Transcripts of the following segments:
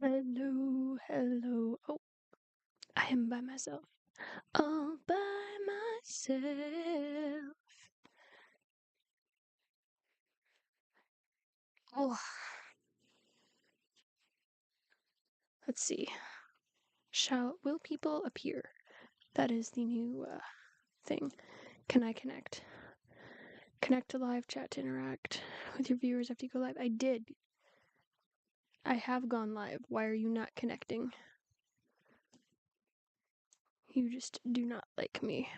Hello, hello. Oh, I am by myself. All by myself. Oh, let's see. Will people appear? That is the new thing. Can I connect? Connect to live chat to interact with your viewers after you go live. I did. I have gone live. Why are you not connecting? You just do not like me.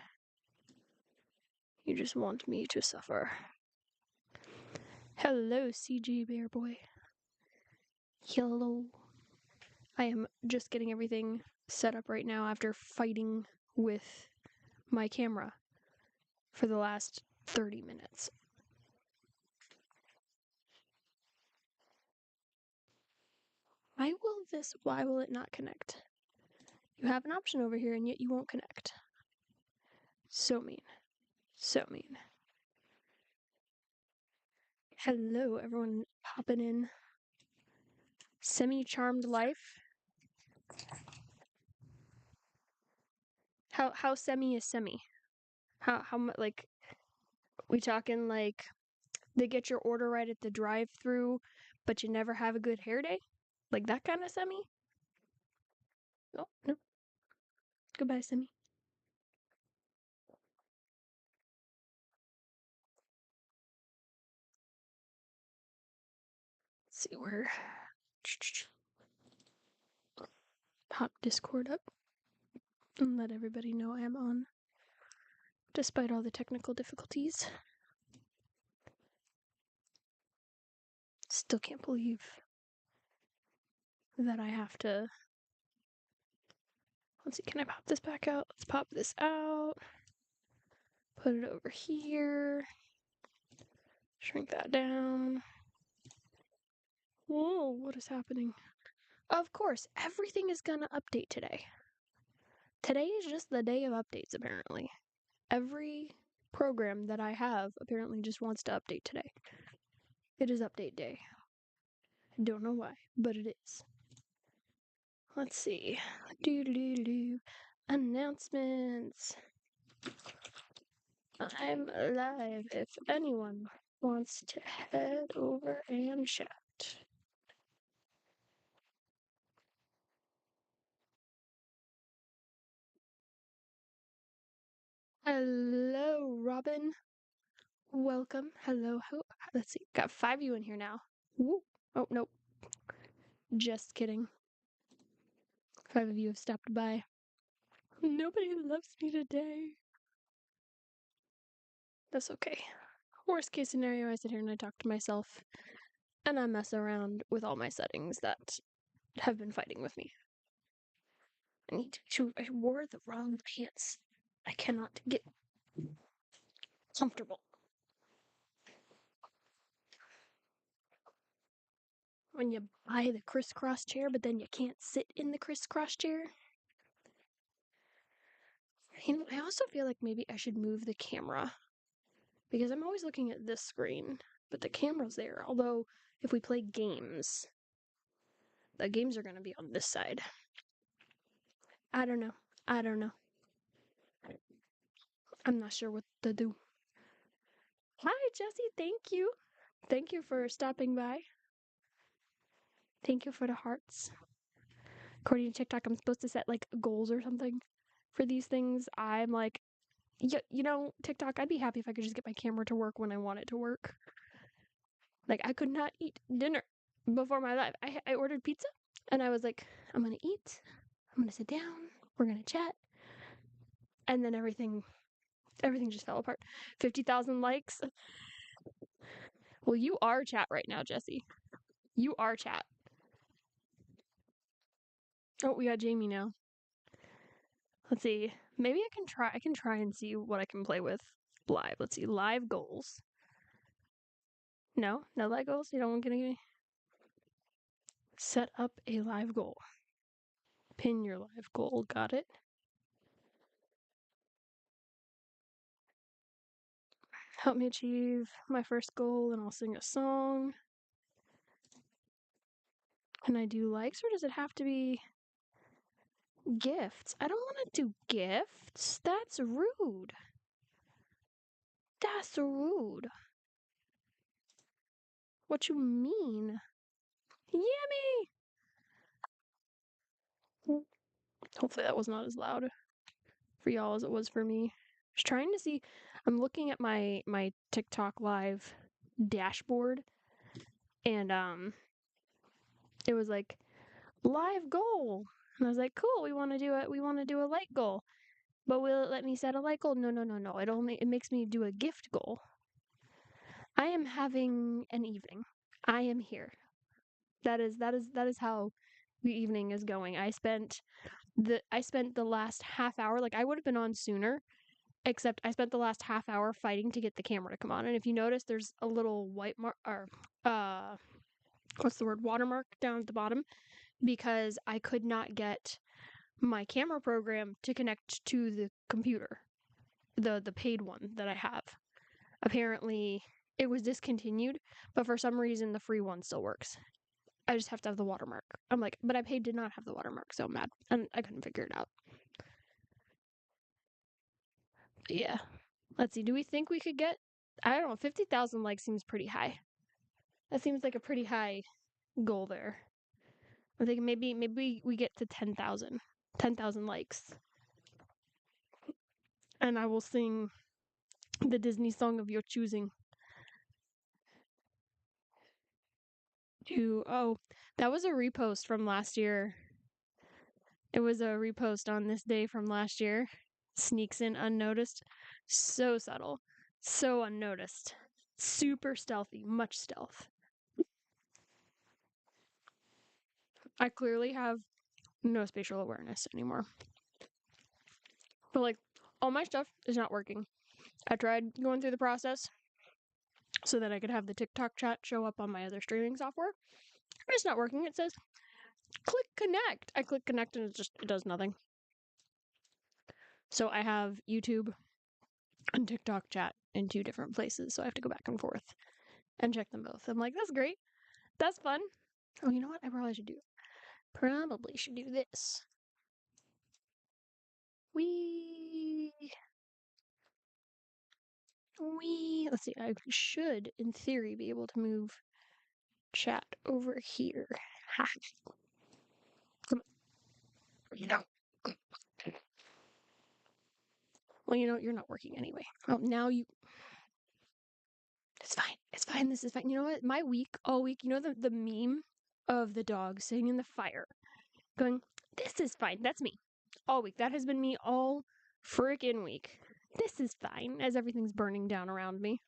You just want me to suffer. Hello, CG Bear Boy. Hello. I am just getting everything set up right now after fighting with my camera for the last 30 minutes. Why will it not connect? You have an option over here and yet you won't connect. So mean. So mean. Hello, everyone popping in. Semi-charmed life. How semi is semi? How much, like, we talking like they get your order right at the drive-through, but you never have a good hair day? Like that kind of semi? Oh, no. Goodbye, semi. Let's see where. Pop Discord up and let everybody know I am on, despite all the technical difficulties. Still can't believe that I have to. Let's see, can I pop this back out? Let's pop this out. Put it over here. Shrink that down. Whoa, what is happening? Of course, everything is gonna update today. Today is just the day of updates, apparently. Every program that I have apparently just wants to update today. It is update day. I don't know why, but it is. Let's see. Announcements. I'm live if anyone wants to head over and chat. Hello, Robin. Welcome. Hello. Let's see. Got 5 of you in here now. Woo. Oh, nope. Just kidding. 5 of you have stopped by. Nobody loves me today. That's okay. Worst case scenario, I sit here and I talk to myself and I mess around with all my settings that have been fighting with me. I wore the wrong pants. I cannot get comfortable. When you buy the crisscross chair, but then you can't sit in the crisscross chair. I also feel like maybe I should move the camera because I'm always looking at this screen, but the camera's there. Although, if we play games, the games are going to be on this side. I don't know. I'm not sure what to do. Hi, Jesse. Thank you. Thank you for stopping by. Thank you for the hearts. According to TikTok, I'm supposed to set like goals or something for these things. I'm like, TikTok, I'd be happy if I could just get my camera to work when I want it to work. Like, I could not eat dinner before my live. I ordered pizza and I was like, I'm going to eat. I'm going to sit down. We're going to chat. And then everything just fell apart. 50,000 likes. Well, you are chat right now, Jesse. You are chat. Oh, we got Jamie now. Let's see. Maybe I can try and see what I can play with live. Let's see. Live goals. No live goals? You don't want to give me? Set up a live goal. Pin your live goal. Got it. Help me achieve my first goal and I'll sing a song. Can I do likes or does it have to be gifts? I don't want to do gifts. That's rude. That's rude. What you mean? Yummy! Hopefully that was not as loud for y'all as it was for me. I was trying to see. I'm looking at my TikTok live dashboard, and it was like live goal, and I was like, cool. We want to do a like goal, but will it let me set a like goal? No, no, no, no. It makes me do a gift goal. I am having an evening. I am here. That is how the evening is going. I spent the last half hour, like I would have been on sooner, except I spent the last half hour fighting to get the camera to come on. And if you notice, there's a little white mark, or uh, what's the word, watermark down at the bottom, because I could not get my camera program to connect to the computer, the paid one that I have. Apparently, it was discontinued, but for some reason, the free one still works. I just have to have the watermark. I'm like, but I paid to not have the watermark, so I'm mad, and I couldn't figure it out. But yeah, let's see. Do we think we could get? I don't know. 50,000 likes seems pretty high. That seems like a pretty high goal there. I'm thinking maybe we get to 10,000. 10,000 likes, and I will sing the Disney song of your choosing. Oh, that was a repost from last year. It was a repost on this day from last year. Sneaks in unnoticed. So subtle. So unnoticed. Super stealthy. Much stealth. I clearly have no spatial awareness anymore. But like, all my stuff is not working. I tried going through the process so that I could have the TikTok chat show up on my other streaming software. It's not working. It says click connect. I click connect and it does nothing. So I have YouTube and TikTok chat in two different places, so I have to go back and forth and check them both. I'm like, that's great. That's fun. Oh, you know what? I probably should do. Probably should do this. We let's see. I should, in theory, be able to move chat over here. Ha. Come on. You know. Well, you know, you're not working anyway. Oh, now you. It's fine. It's fine. This is fine. You know what? My week, all week, you know the meme of the dog sitting in the fire going, this is fine. That's me. All week. That has been me all freaking week. This is fine as everything's burning down around me.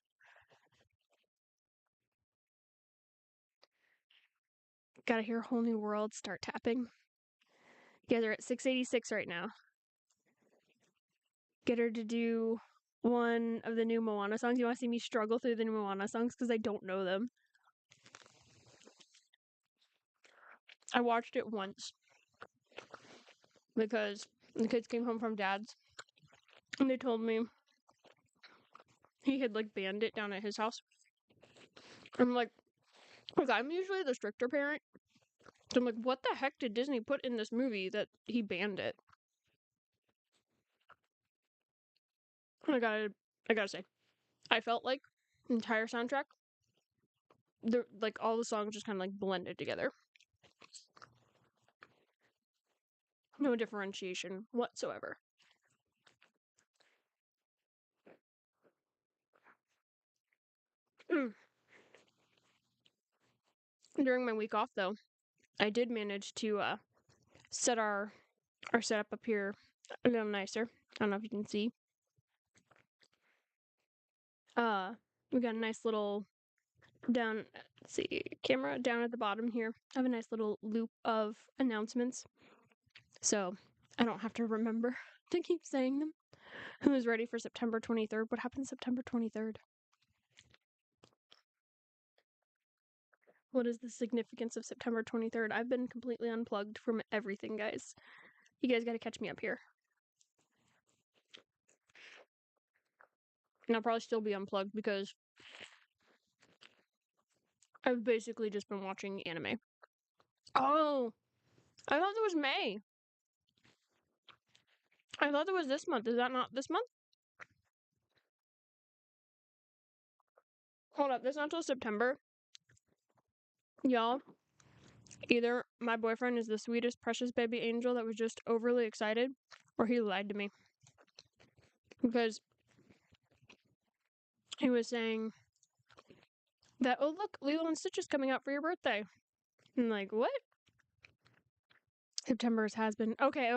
Gotta hear a whole new world start tapping. You guys are at 686 right now. Get her to do one of the new Moana songs. You want to see me struggle through the new Moana songs because I don't know them. I watched it once because the kids came home from dad's and they told me he had like banned it down at his house. I'm like, because I'm usually the stricter parent. So I'm like, what the heck did Disney put in this movie that he banned it? I gotta say, I felt like the entire soundtrack, like all the songs just kind of like blended together. No differentiation whatsoever. During my week off, though, I did manage to set our setup up here a little nicer. I don't know if you can see. We got a nice little down. Let's see, camera down at the bottom here. I have a nice little loop of announcements, so I don't have to remember to keep saying them. Who's ready for September 23rd? What happened September 23rd? What is the significance of September 23rd? I've been completely unplugged from everything, guys. You guys gotta catch me up here. And I'll probably still be unplugged because I've basically just been watching anime. Oh, I thought it was May. I thought it was this month. Is that not this month? Hold up, that's not till September. Y'all, either my boyfriend is the sweetest, precious baby angel that was just overly excited, or he lied to me. Because he was saying that, oh, look, Lilo and Stitch is coming out for your birthday. I'm like, what? September's has been. Okay.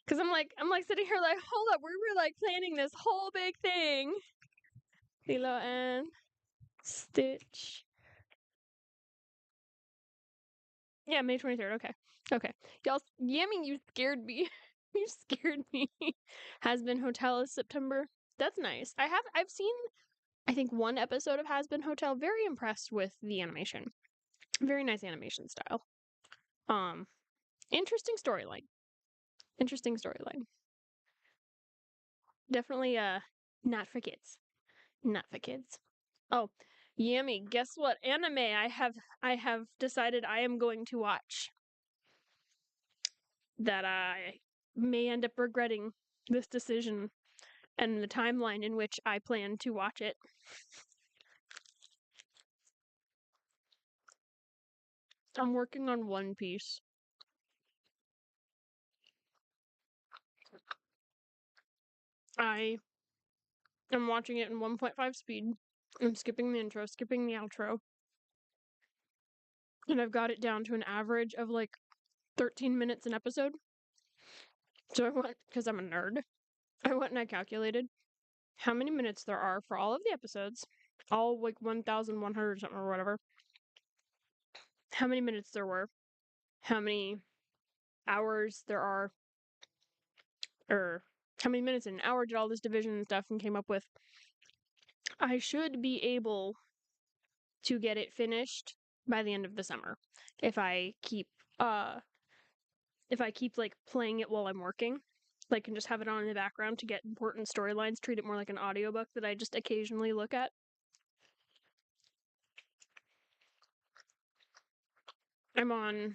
Because I'm like sitting here like, hold up, we were like planning this whole big thing. Lilo and Stitch. Yeah, May 23rd. Okay. Y'all, Yummy, you scared me. You scared me. Has Been Hotel is September. That's nice. I've seen I think one episode of Has Been Hotel. Very impressed with the animation. Very nice animation style. Um, interesting storyline. Interesting storyline. Definitely not for kids. Not for kids. Oh, Yummy, guess what anime I have decided I am going to watch that I may end up regretting this decision and the timeline in which I plan to watch it. I'm working on One Piece. I am watching it in 1.5 speed. I'm skipping the intro, skipping the outro. And I've got it down to an average of like 13 minutes an episode. So I went, because I'm a nerd, I went and I calculated how many minutes there are for all of the episodes, all like 1,100 something or whatever. How many minutes there were, how many hours there are, or how many minutes in an hour did all this division and stuff, and came up with I should be able to get it finished by the end of the summer if I keep uh like playing it while I'm working. Like, and just have it on in the background to get important storylines, treat it more like an audiobook that I just occasionally look at. I'm on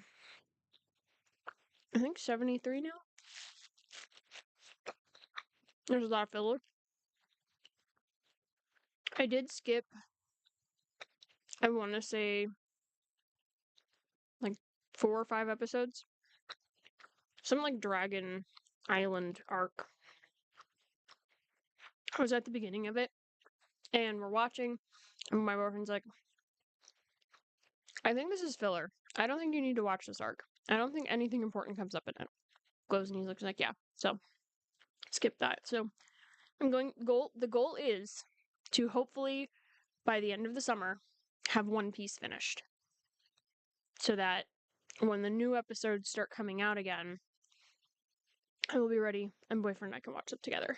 I think 73 now. There's a lot of filler. I did skip, I want to say, like 4 or 5 episodes. Some like Dragon Island arc. I was at the beginning of it, and we're watching, and my boyfriend's like, I think this is filler. I don't think you need to watch this arc. I don't think anything important comes up in it. Goes and he looks like, yeah. So skip that. So the goal is to hopefully by the end of the summer have One Piece finished. So that when the new episodes start coming out again, I will be ready and boyfriend and I can watch them together.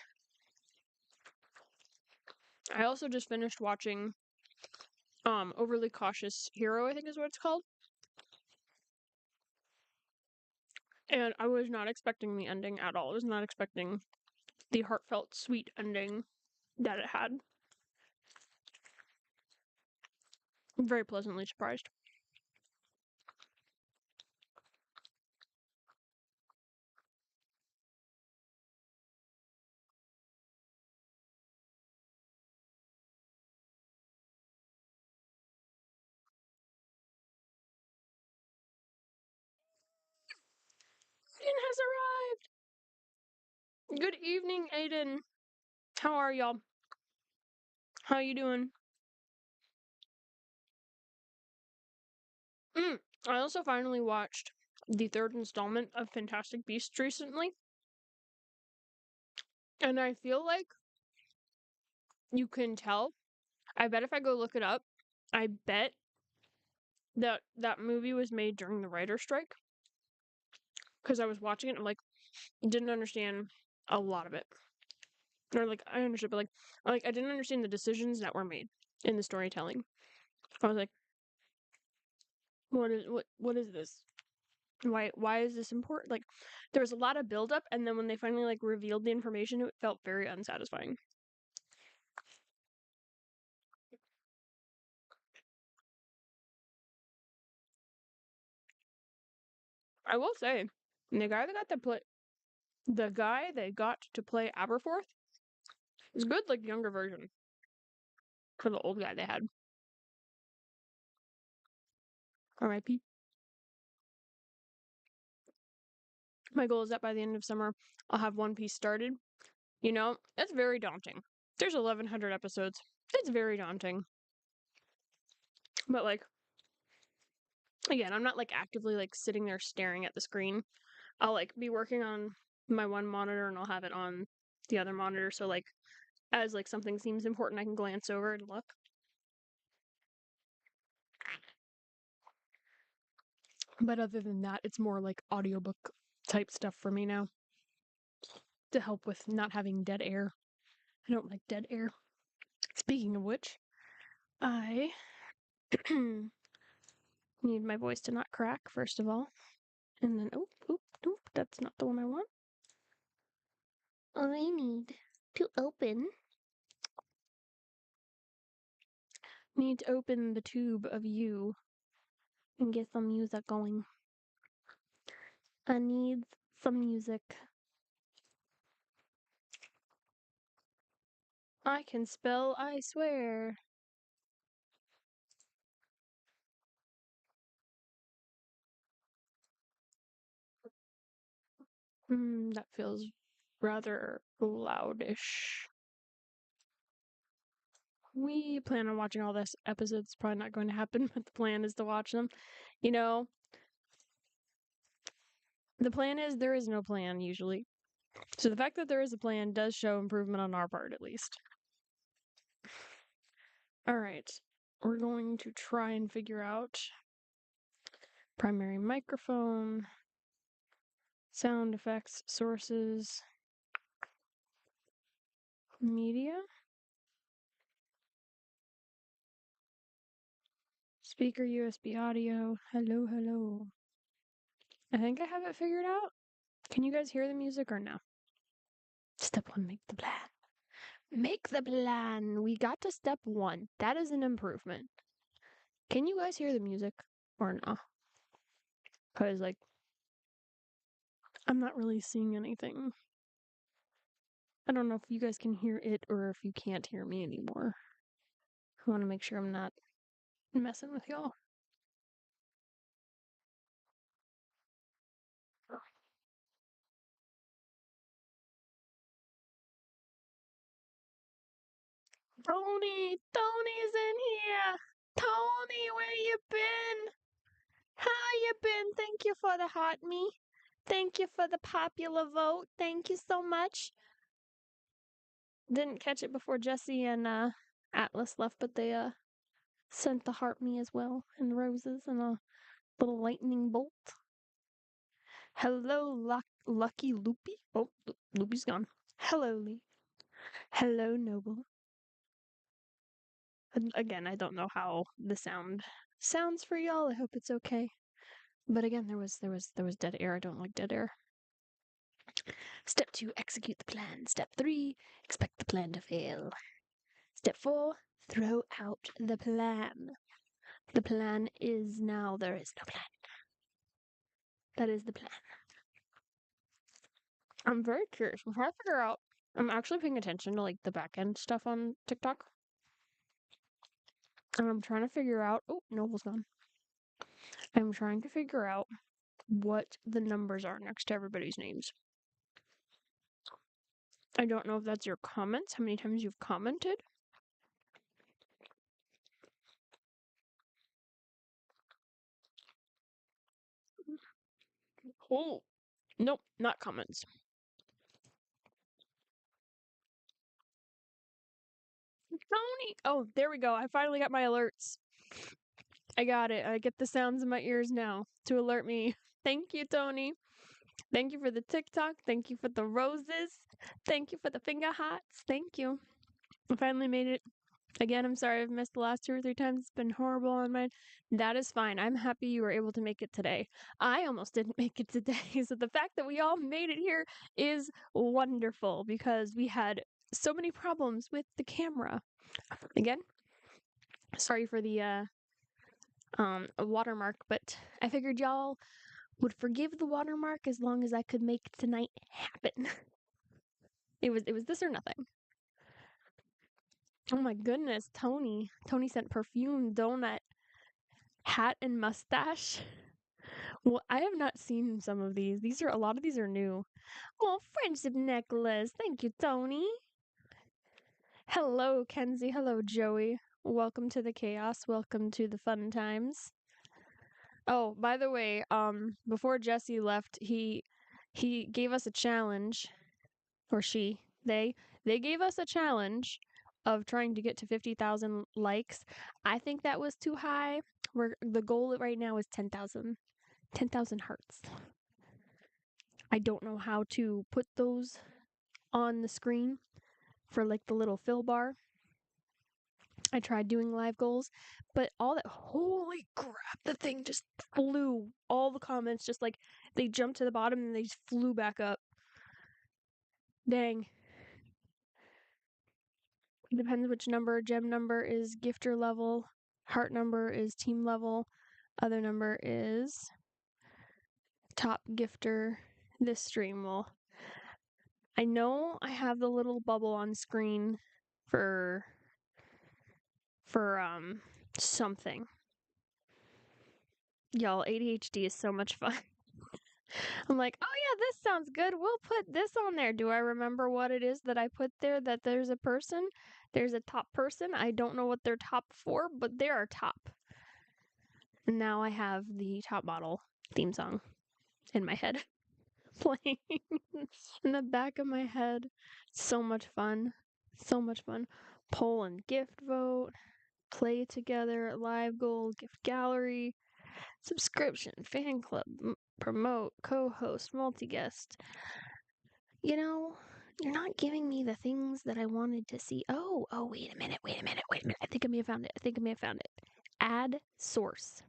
I also just finished watching Overly Cautious Hero, I think is what it's called. And I was not expecting the ending at all. I was not expecting the heartfelt, sweet ending that it had. I'm very pleasantly surprised. Aiden has arrived! Good evening, Aiden. How are y'all? How you doing? I also finally watched the 3rd installment of Fantastic Beasts recently. And I feel like you can tell. I bet if I go look it up, I bet that that movie was made during the writer's strike. Because I was watching it and I'm like, didn't understand a lot of it. Or like I understood, but like I didn't understand the decisions that were made in the storytelling. I was like, what is this? Why is this important? Like there was a lot of build up, and then when they finally like revealed the information, it felt very unsatisfying. I will say, the guy that got to play Aberforth is good, like younger version for the old guy they had. R.I.P. My goal is that by the end of summer, I'll have One Piece started. You know, that's very daunting. There's 1,100 episodes. It's very daunting. But like, again, I'm not like actively like sitting there staring at the screen. I'll like be working on my one monitor and I'll have it on the other monitor. So like, as like something seems important, I can glance over and look. But other than that, it's more like audiobook type stuff for me now to help with not having dead air. I don't like dead air. Speaking of which, I need my voice to not crack, first of all. And then, oop, that's not the one I want. I need to open the tube of you and get some music going. I need some music. I can spell, I swear. That feels rather loudish. We plan on watching all this episodes. It's probably not going to happen, but the plan is to watch them. You know, the plan is there is no plan usually. So the fact that there is a plan does show improvement on our part, at least. All right. We're going to try and figure out primary microphone, sound effects, sources, media, speaker USB audio. Hello, hello. I think I have it figured out. Can you guys hear the music or no? Step 1, make the plan. Make the plan. We got to step 1. That is an improvement. Can you guys hear the music or no? Because, like, I'm not really seeing anything. I don't know if you guys can hear it or if you can't hear me anymore. I want to make sure I'm not messing with y'all. Tony's in here. Tony, where you been? How you been? Thank you for the heart me. Thank you for the popular vote. Thank you so much. Didn't catch it before Jesse and Atlas left, but they sent the heart me as well, and roses and a little lightning bolt. Hello, Lucky Loopy. Oh, Loopy's gone. Hello, Lee. Hello, Noble. And again, I don't know how the sound sounds for y'all. I hope it's okay. But again, there was dead air. I don't like dead air. Step 2, execute the plan. Step 3, expect the plan to fail. Step 4, throw out the plan. The plan is now there is no plan. That is the plan. I'm very curious. I'm trying to figure out. I'm actually paying attention to like the back end stuff on TikTok. And I'm trying to figure out. Oh, Noble's gone. I'm trying to figure out what the numbers are next to everybody's names. I don't know if that's your comments, how many times you've commented. Oh, nope, not comments. Tony! Oh, there we go. I finally got my alerts. I got it. I get the sounds in my ears now to alert me. Thank you, Tony. Thank you for the TikTok. Thank you for the roses. Thank you for the finger hearts. Thank you. I finally made it. Again, I'm sorry I've missed the last 2 or 3 times. It's been horrible on mine. That is fine. I'm happy you were able to make it today. I almost didn't make it today. So the fact that we all made it here is wonderful because we had so many problems with the camera. Again, sorry for the watermark, but I figured y'all Would forgive the watermark as long as I could make tonight happen. It was this or nothing. Oh my goodness, Tony. Tony sent perfume, donut, hat, and mustache. Well, I have not seen some of these. A lot of these are new. Oh, friendship necklace. Thank you, Tony. Hello, Kenzie. Hello, Joey. Welcome to the chaos. Welcome to the fun times. Oh, by the way, before Jesse left, he gave us a challenge, or they gave us a challenge of trying to get to 50,000 likes. I think that was too high. The goal right now is 10,000. 10,000 hearts. I don't know how to put those on the screen for like the little fill bar. I tried doing live goals, but holy crap, the thing just flew. All the comments just like, they jumped to the bottom and they just flew back up. Dang. Depends which number. Gem number is gifter level. Heart number is team level. Other number is top gifter. This stream will. I know I have the little bubble on screen for something. Y'all, ADHD is so much fun. I'm like, oh yeah, this sounds good. We'll put this on there. Do I remember what it is that I put there? That there's a person, there's a top person. I don't know what they're top for, but they are top. And now I have the top model theme song in my head, playing in the back of my head. So much fun. So much fun. Poll and gift vote, play together, live goals, gift gallery, subscription, fan club, promote, co-host, multi-guest. You know, you're not giving me the things that I wanted to see. Oh, wait a minute. I think I may have found it. Add source.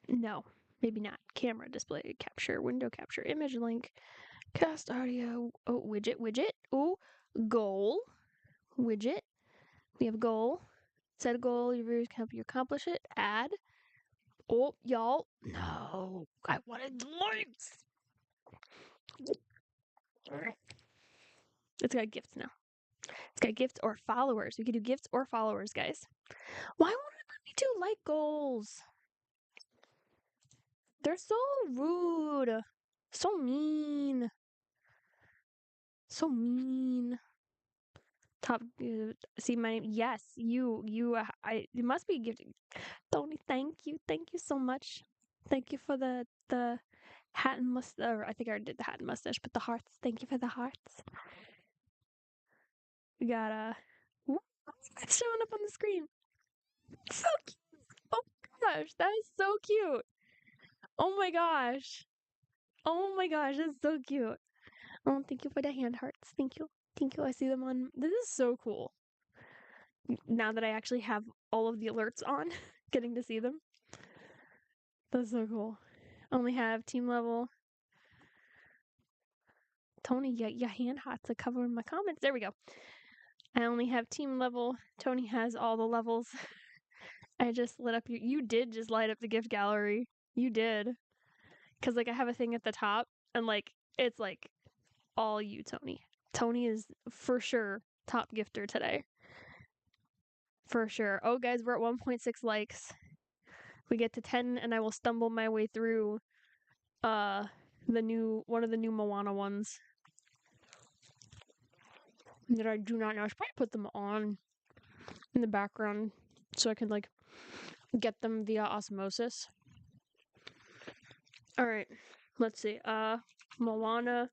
No, maybe not. Camera, display, capture, window capture, image link, cast audio. Oh, widget. Oh, goal, widget. We have goal. Set a goal. Your viewers can help you accomplish it. Add. Oh, y'all. No, I wanted links. It's got gifts now. It's got gifts or followers. We could do gifts or followers, guys. Why won't it let me do like goals? They're so rude. So mean. So mean. Top, see my name. Yes, you, it must be gifted. Tony, thank you so much. Thank you for the hat and mustache. I think I already did the hat and mustache, but the hearts. Thank you for the hearts. We got it's showing up on the screen. So cute. Oh my gosh, that is so cute. Oh my gosh. Oh my gosh, that's so cute. Oh, thank you for the hand hearts. Thank you. I see them on. This is so cool. Now that I actually have all of the alerts on, getting to see them. That's so cool. Only have team level. Tony, your hand hearts are covering my comments. There we go. I only have team level. Tony has all the levels. I just lit up you did just light up the gift gallery. You did. Cause like I have a thing at the top and like it's like all you, Tony. Tony is for sure top gifter today. For sure. Oh guys, we're at 1.6 likes. We get to 10 and I will stumble my way through one of the new Moana ones. That I do not know. I should probably put them on in the background so I can like get them via osmosis. Alright, let's see. Moana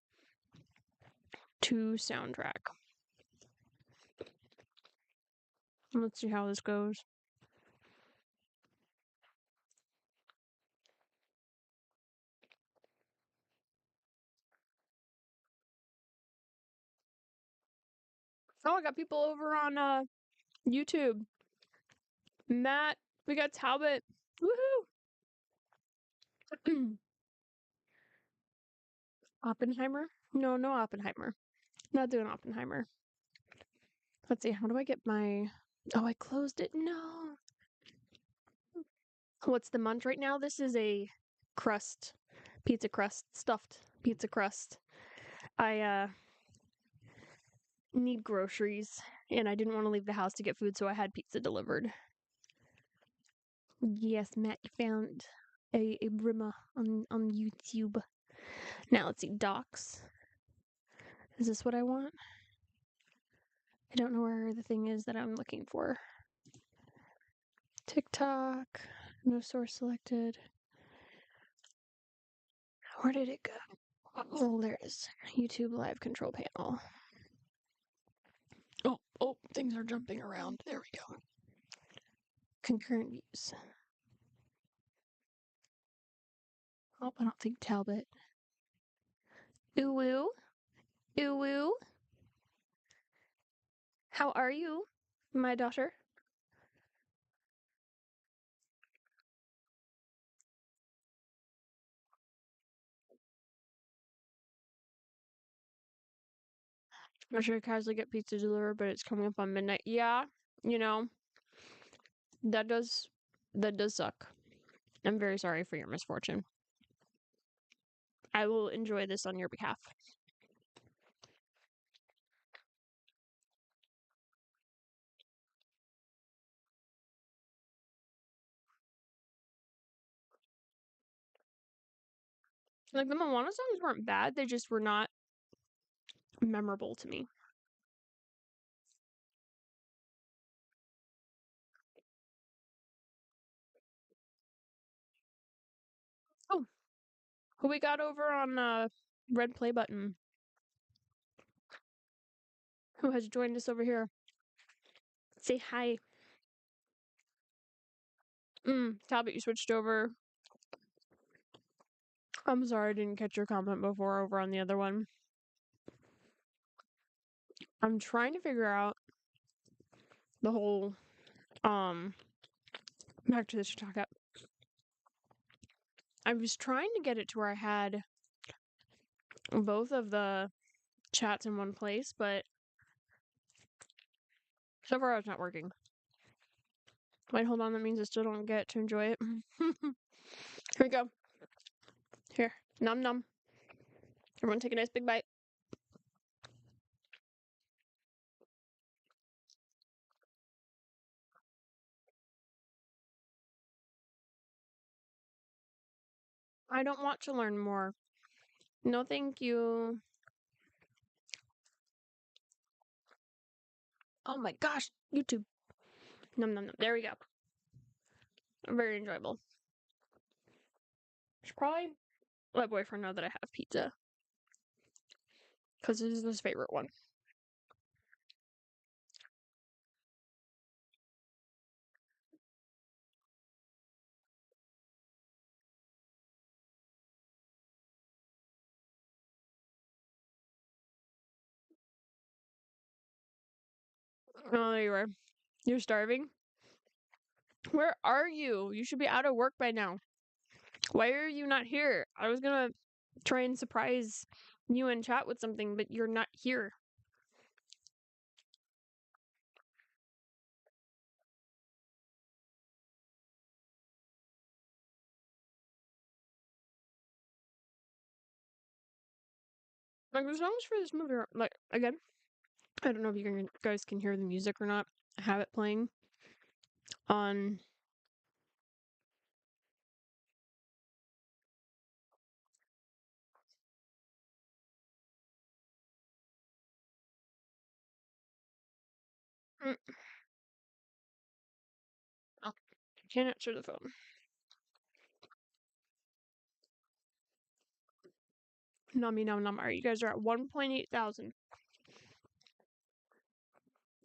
2 soundtrack. Let's see how this goes. Oh, I got people over on YouTube. Matt, we got Talbot. Woohoo! Oppenheimer? No Oppenheimer. Not doing Oppenheimer. Let's see, how do I get my... Oh, I closed it. No. What's the munch right now? This is a crust, pizza crust, stuffed pizza crust. I need groceries and I didn't want to leave the house to get food, so I had pizza delivered. Yes, Matt, you found a brimmer on YouTube. Now let's see, docs. Is this what I want? I don't know where the thing is that I'm looking for. TikTok, no source selected. Where did it go? Oh, there it is. YouTube live control panel. Oh, things are jumping around. There we go. Concurrent views. Oh, I don't think Talbot. Ooh, ooh. How are you, my daughter? I should casually get pizza delivered, but it's coming up on midnight. Yeah, you know, that does suck. I'm very sorry for your misfortune. I will enjoy this on your behalf. Like the Moana songs weren't bad, they just were not memorable to me. Oh, who we got over on red play button? Who has joined us over here? Say hi. Talbot, you switched over. I'm sorry I didn't catch your comment before over on the other one. I'm trying to figure out the whole back to the TikTok app. I was trying to get it to where I had both of the chats in one place, but so far it's not working. Wait, hold on, that means I still don't get to enjoy it. Here we go. Here. Nom nom. Everyone take a nice big bite. I don't want to learn more. No, thank you. Oh my gosh, YouTube. Nom nom nom. There we go. Very enjoyable. Should probably let boyfriend know that I have pizza. Because this is his favorite one. Oh, there you are. You're starving? Where are you? You should be out of work by now. Why are you not here? I was gonna try and surprise you and chat with something, but you're not here. Like the songs for this movie are like again. I don't know if you guys can hear the music or not. I have it playing on. Mm, oh, can't answer the phone. Nummy num num. Alright, you guys are at 1.8 thousand.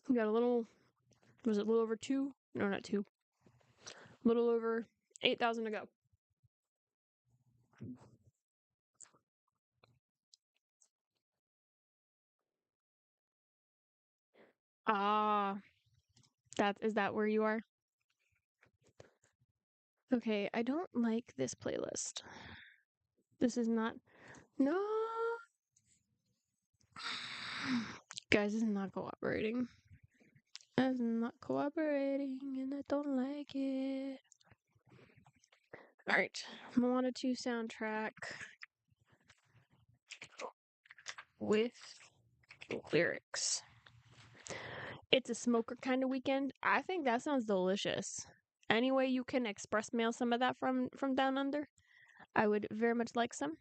We got a little. Was it a little over 2? No, not 2. A little over 8,000 to go. Ah, is that where you are? Okay, I don't like this playlist. This is not. No. Guys, this is not cooperating. It's not cooperating, and I don't like it. All right. Moana 2 soundtrack with lyrics. It's a smoker kind of weekend. I think that sounds delicious. Any way you can express mail some of that from down under, I would very much like some.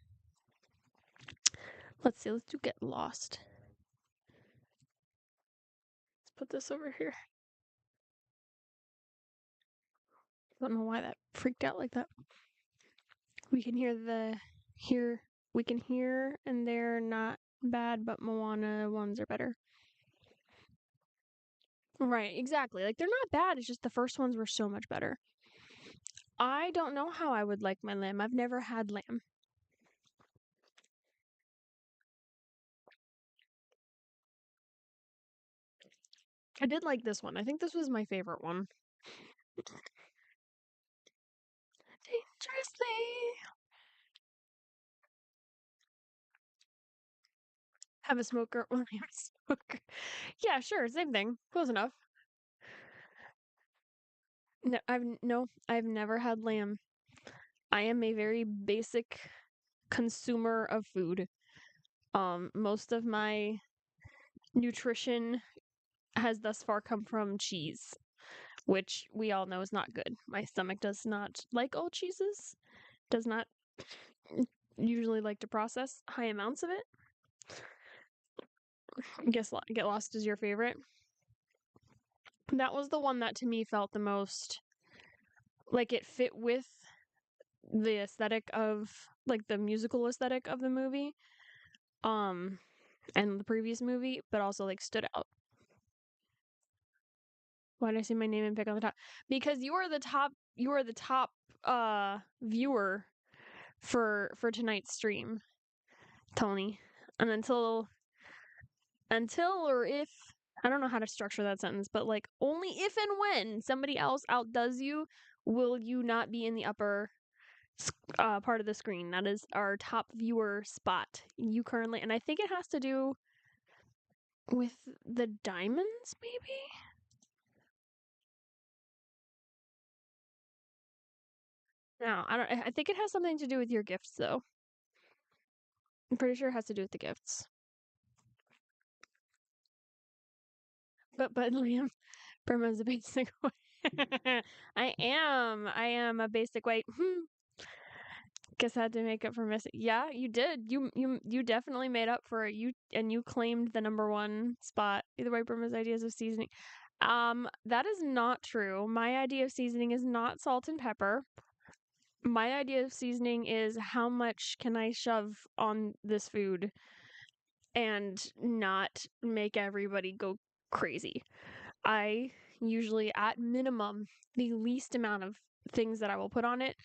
Let's see. Let's do Get Lost. Let's put this over here. Don't know why that freaked out like that. We can we can hear, and they're not bad, but Moana ones are better. Right, exactly. Like, they're not bad, it's just the first ones were so much better. I don't know how I would like my lamb. I've never had lamb. I did like this one. I think this was my favorite one. Dangerously. Have a smoker. Well, have a smoker. Yeah, sure, same thing. Close enough. No, I've never had lamb. I am a very basic consumer of food. Most of my nutrition has thus far come from cheese, which we all know is not good. My stomach does not like all cheeses, does not usually like to process high amounts of it. Get Lost is your favorite. That was the one that to me felt the most like it fit with the aesthetic of like the musical aesthetic of the movie and the previous movie, but also like stood out. Why did I say my name and pick on the top? Because you are the top viewer for tonight's stream, Tony. And until or if I don't know how to structure that sentence, but like only if and when somebody else outdoes you, will you not be in the upper part of the screen. That is our top viewer spot. You currently, and I think it has to do with the diamonds, maybe. No, I don't. I think it has something to do with your gifts, though. I'm pretty sure it has to do with the gifts. But Liam, Burma's a basic white. I am a basic white. Guess I had to make up for missing. Yeah, you did. You definitely made up for it. You claimed the number one spot. Either way, Burma's ideas of seasoning. That is not true. My idea of seasoning is not salt and pepper. My idea of seasoning is how much can I shove on this food and not make everybody go crazy. I usually, at minimum, the least amount of things that I will put on it.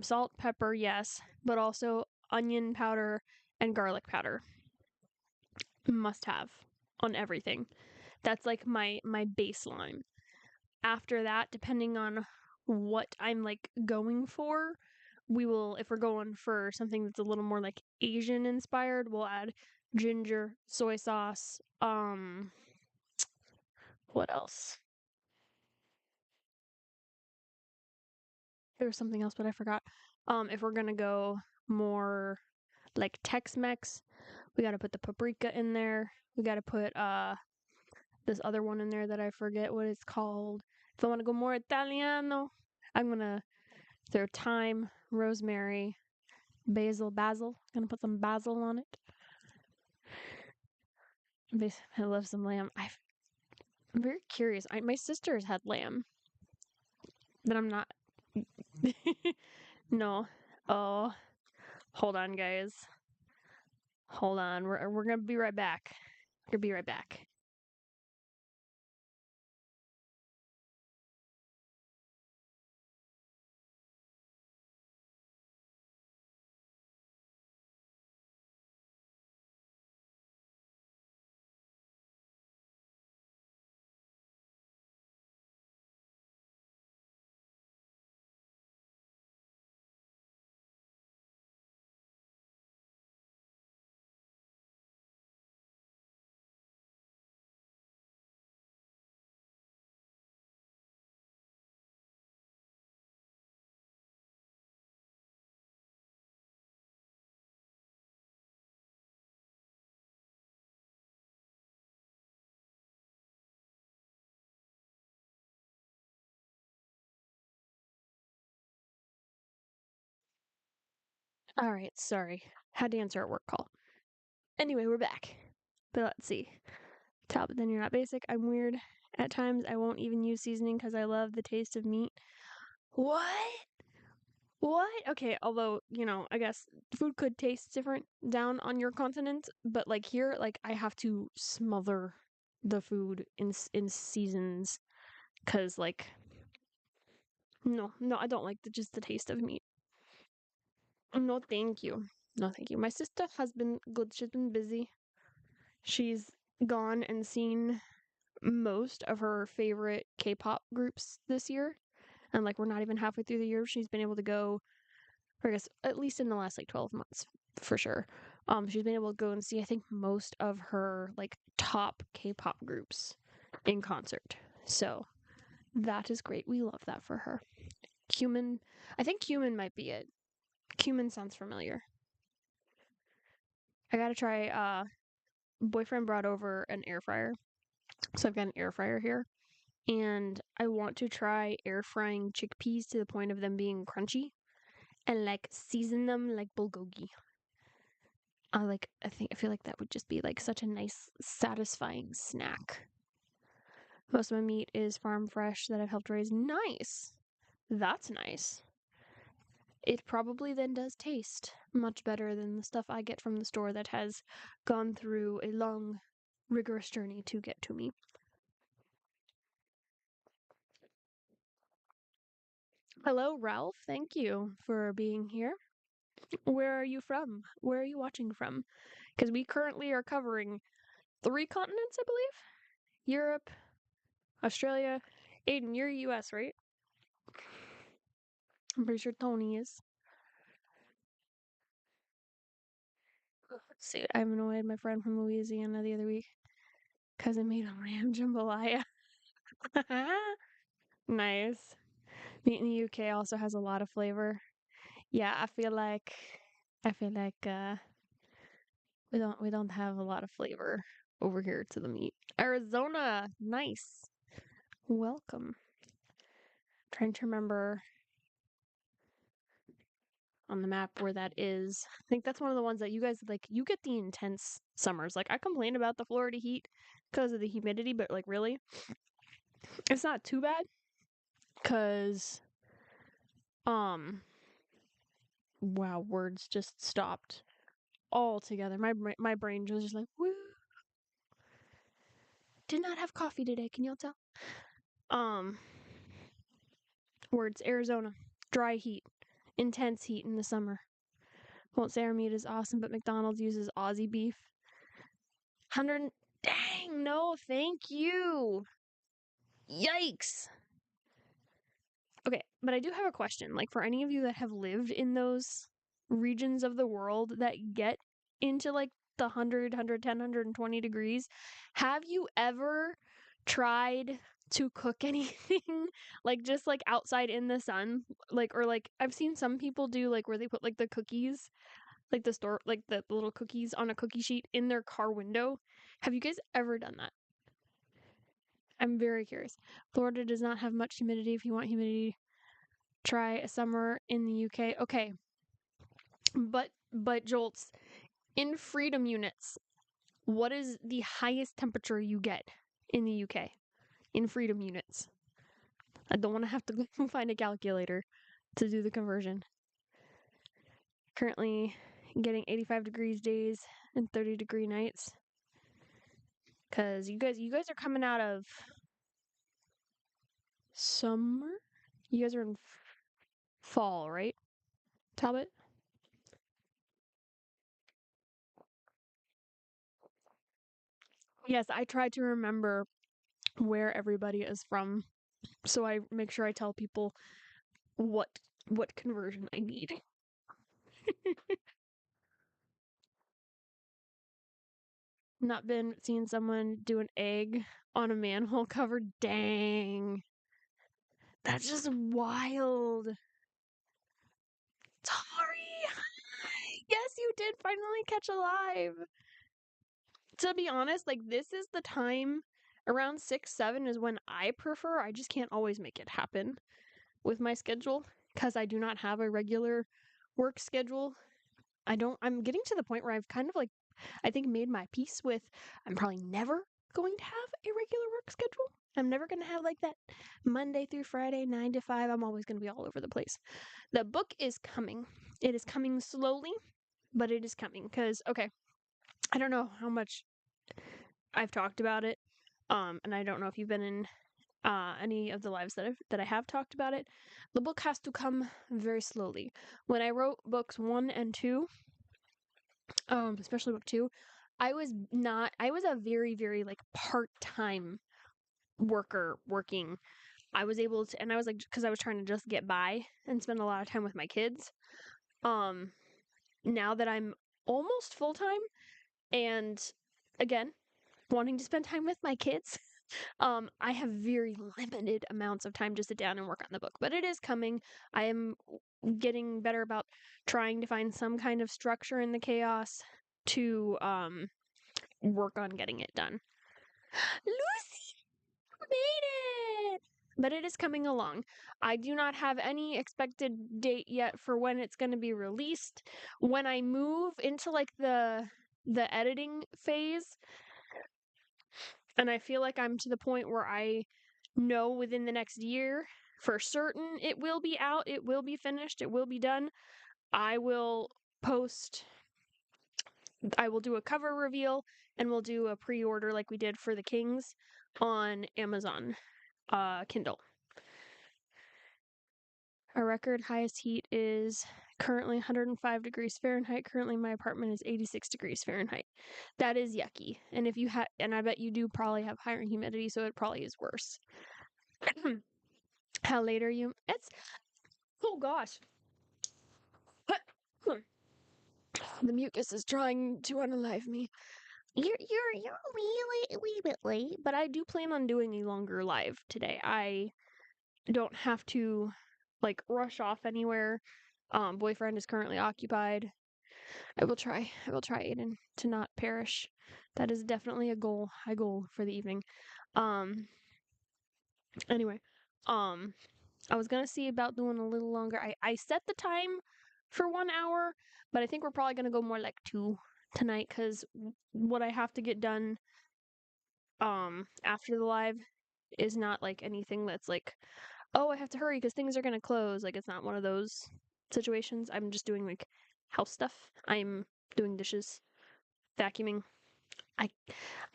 Salt, pepper, yes, but also onion powder and garlic powder. Must have on everything. That's like my baseline. After that, depending on what I'm like going for, we will, if we're going for something that's a little more like Asian inspired, we'll add ginger, soy sauce, what else? There was something else, but I forgot. If we're gonna go more like Tex-Mex, we gotta put the paprika in there. We gotta put this other one in there that I forget what it's called. If I want to go more Italiano, I'm gonna throw thyme, rosemary, basil. Gonna put some basil on it. I love some lamb. I'm very curious. My sister's had lamb, but I'm not. No. Oh, hold on, guys. Hold on. We're gonna be right back. We're gonna be right back. All right, sorry. Had to answer a work call. Anyway, we're back. But let's see. Talbot, then you're not basic. I'm weird. At times, I won't even use seasoning because I love the taste of meat. What? What? Okay, although, I guess food could taste different down on your continent, but like here, like I have to smother the food in seasons because like no, I don't like just the taste of meat. No, thank you. No, thank you. My sister has been good. She's been busy. She's gone and seen most of her favorite K-pop groups this year. And like we're not even halfway through the year. She's been able to go, or I guess at least in the last like 12 months for sure. She's been able to go and see I think most of her like top K-pop groups in concert. So that is great. We love that for her. Cumin, I think cumin might be it. Cumin sounds familiar. I gotta try. Boyfriend brought over an air fryer, so I've got an air fryer here, and I want to try air frying chickpeas to the point of them being crunchy, and like season them like bulgogi. I feel like that would just be like such a nice, satisfying snack. Most of my meat is farm fresh that I've helped raise. Nice. That's nice. It probably then does taste much better than the stuff I get from the store that has gone through a long, rigorous journey to get to me. Hello, Ralph. Thank you for being here. Where are you from? Where are you watching from? Because we currently are covering 3 continents, I believe. Europe, Australia. Aiden, you're US, right? I'm pretty sure Tony is. Let's see, I annoyed my friend from Louisiana the other week because I made a lamb jambalaya. Nice. Meat in the UK also has a lot of flavor. Yeah, I feel like we don't have a lot of flavor over here to the meat. Arizona, nice. Welcome. Trying to remember on the map where that is. I think that's one of the ones that you guys like. You get the intense summers. Like I complain about the Florida heat because of the humidity, but like really, it's not too bad. Cause wow, words just stopped altogether. My brain was just like, woo. Did not have coffee today. Can y'all tell? Um, words. Arizona, dry heat, intense heat in the summer. Won't say our meat is awesome, but McDonald's uses Aussie beef. 100. Dang, no, thank you. Yikes. Okay, but I do have a question. Like, for any of you that have lived in those regions of the world that get into like the 100, 110, 120 degrees, have you ever tried to cook anything like just like outside in the sun? Like, or like, I've seen some people do like where they put like the cookies, like the store, like the little cookies on a cookie sheet in their car window. Have you guys ever done that? I'm very curious. Florida does not have much humidity. If you want humidity, try a summer in the UK. Okay. But Jolts, in freedom units, what is the highest temperature you get in the UK in freedom units? I don't want to have to find a calculator to do the conversion. Currently getting 85 degrees days and 30-degree nights. Cuz you guys are coming out of summer? You guys are in fall, right? Talbot? Yes, I try to remember where everybody is from so I make sure I tell people what what conversion I need. Not been seeing someone do an egg on a manhole cover. Dang. That's just wild. Sorry. Yes, you did finally catch a live. To be honest, like this is the time around 6, 7 is when I prefer. I just can't always make it happen with my schedule because I do not have a regular work schedule. I'm getting to the point where I've kind of like, I think, made my peace with I'm probably never going to have a regular work schedule. I'm never going to have like that Monday through Friday, 9 to 5. I'm always going to be all over the place. The book is coming. It is coming slowly, but it is coming because, okay, I don't know how much I've talked about it. And I don't know if you've been in any of the lives that I have talked about it. The book has to come very slowly. When I wrote books 1 and 2, especially book 2, I was a very, very like part-time worker working. I was able to, and I was like, because I was trying to just get by and spend a lot of time with my kids. Um, Now that I'm almost full-time and again, wanting to spend time with my kids, I have very limited amounts of time to sit down and work on the book, but it is coming. I am getting better about trying to find some kind of structure in the chaos to work on getting it done. Lucy made it! But it is coming along. I do not have any expected date yet for when it's going to be released. When I move into like the editing phase, and I feel like I'm to the point where I know within the next year for certain it will be out, it will be finished, it will be done. I will post, I will do a cover reveal and we'll do a pre order like we did for the Kings on Amazon Kindle. Our record highest heat is currently 105 degrees Fahrenheit. Currently, my apartment is 86 degrees Fahrenheit. That is yucky. And if you and I bet you do probably have higher humidity, so it probably is worse. How late are you? It's, oh gosh. The mucus is trying to unalive me. You're a wee bit late, but I do plan on doing a longer live today. I don't have to like rush off anywhere. Boyfriend is currently occupied. I will try, Aiden, to not perish. That is definitely a goal, high goal for the evening. Um anyway, um I was gonna see about doing a little longer. I set the time for 1 hour, but I think we're probably gonna go more like 2 tonight because what I have to get done after the live is not like anything that's like, oh, I have to hurry because things are gonna close. Like it's not one of those situations. I'm just doing like house stuff. I'm doing dishes, vacuuming. I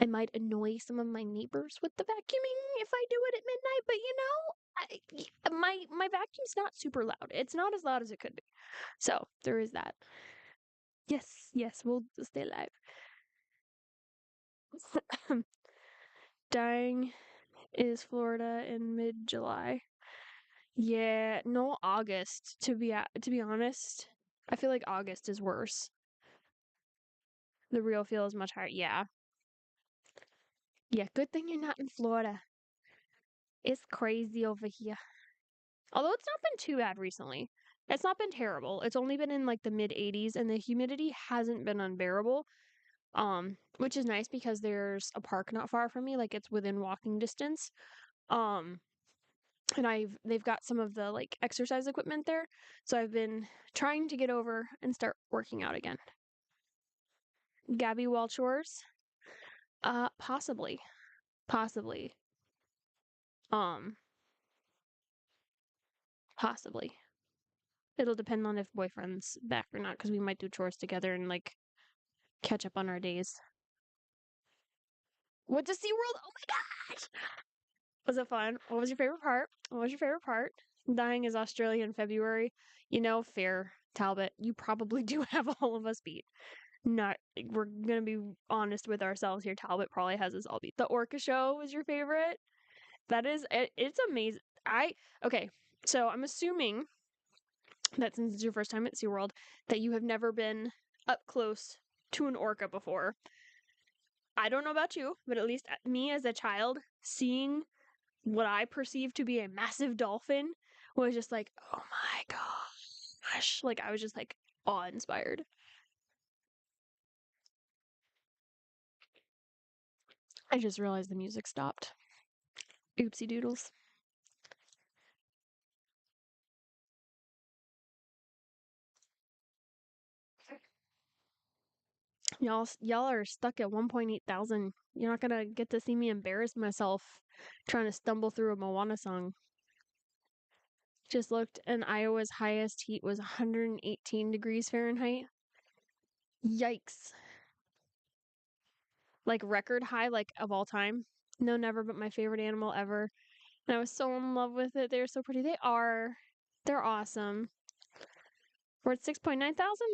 I might annoy some of my neighbors with the vacuuming if I do it at midnight, but my vacuum's not super loud. It's not as loud as it could be. So there is that. Yes, we'll stay alive. Dying is Florida in mid-July. Yeah, no, August. To be honest, I feel like August is worse. The real feel is much higher. Yeah, yeah. Good thing you're not in Florida. It's crazy over here. Although it's not been too bad recently. It's not been terrible. It's only been in like the mid 80s and the humidity hasn't been unbearable. Which is nice because there's a park not far from me, like it's within walking distance. Um, and they've got some of the like exercise equipment there. So I've been trying to get over and start working out again. Gabby Wall chores? Possibly. Possibly. Um, Possibly. It'll depend on if boyfriend's back or not, because we might do chores together and like catch up on our days. What to SeaWorld? Oh my gosh! Was it fun? What was your favorite part? What was your favorite part? Dying is Australia in February. You know, fair, Talbot. You probably do have all of us beat. Not, we're gonna be honest with ourselves here. Talbot probably has us all beat. The Orca show was your favorite? That is, it's amazing. Okay, so I'm assuming that since it's your first time at SeaWorld, that you have never been up close to an orca before. I don't know about you, but at least me as a child, seeing what I perceived to be a massive dolphin was just like, oh my gosh. Like, I was just like awe inspired. I just realized the music stopped. Oopsie doodles. Y'all are stuck at 1.8 thousand. You're not gonna get to see me embarrass myself trying to stumble through a Moana song. Just looked, and Iowa's highest heat was 118 degrees Fahrenheit. Yikes. Like record high, like of all time. No, never, but my favorite animal ever. And I was so in love with it. They're so pretty. They are. They're awesome. We're at 6.9 thousand?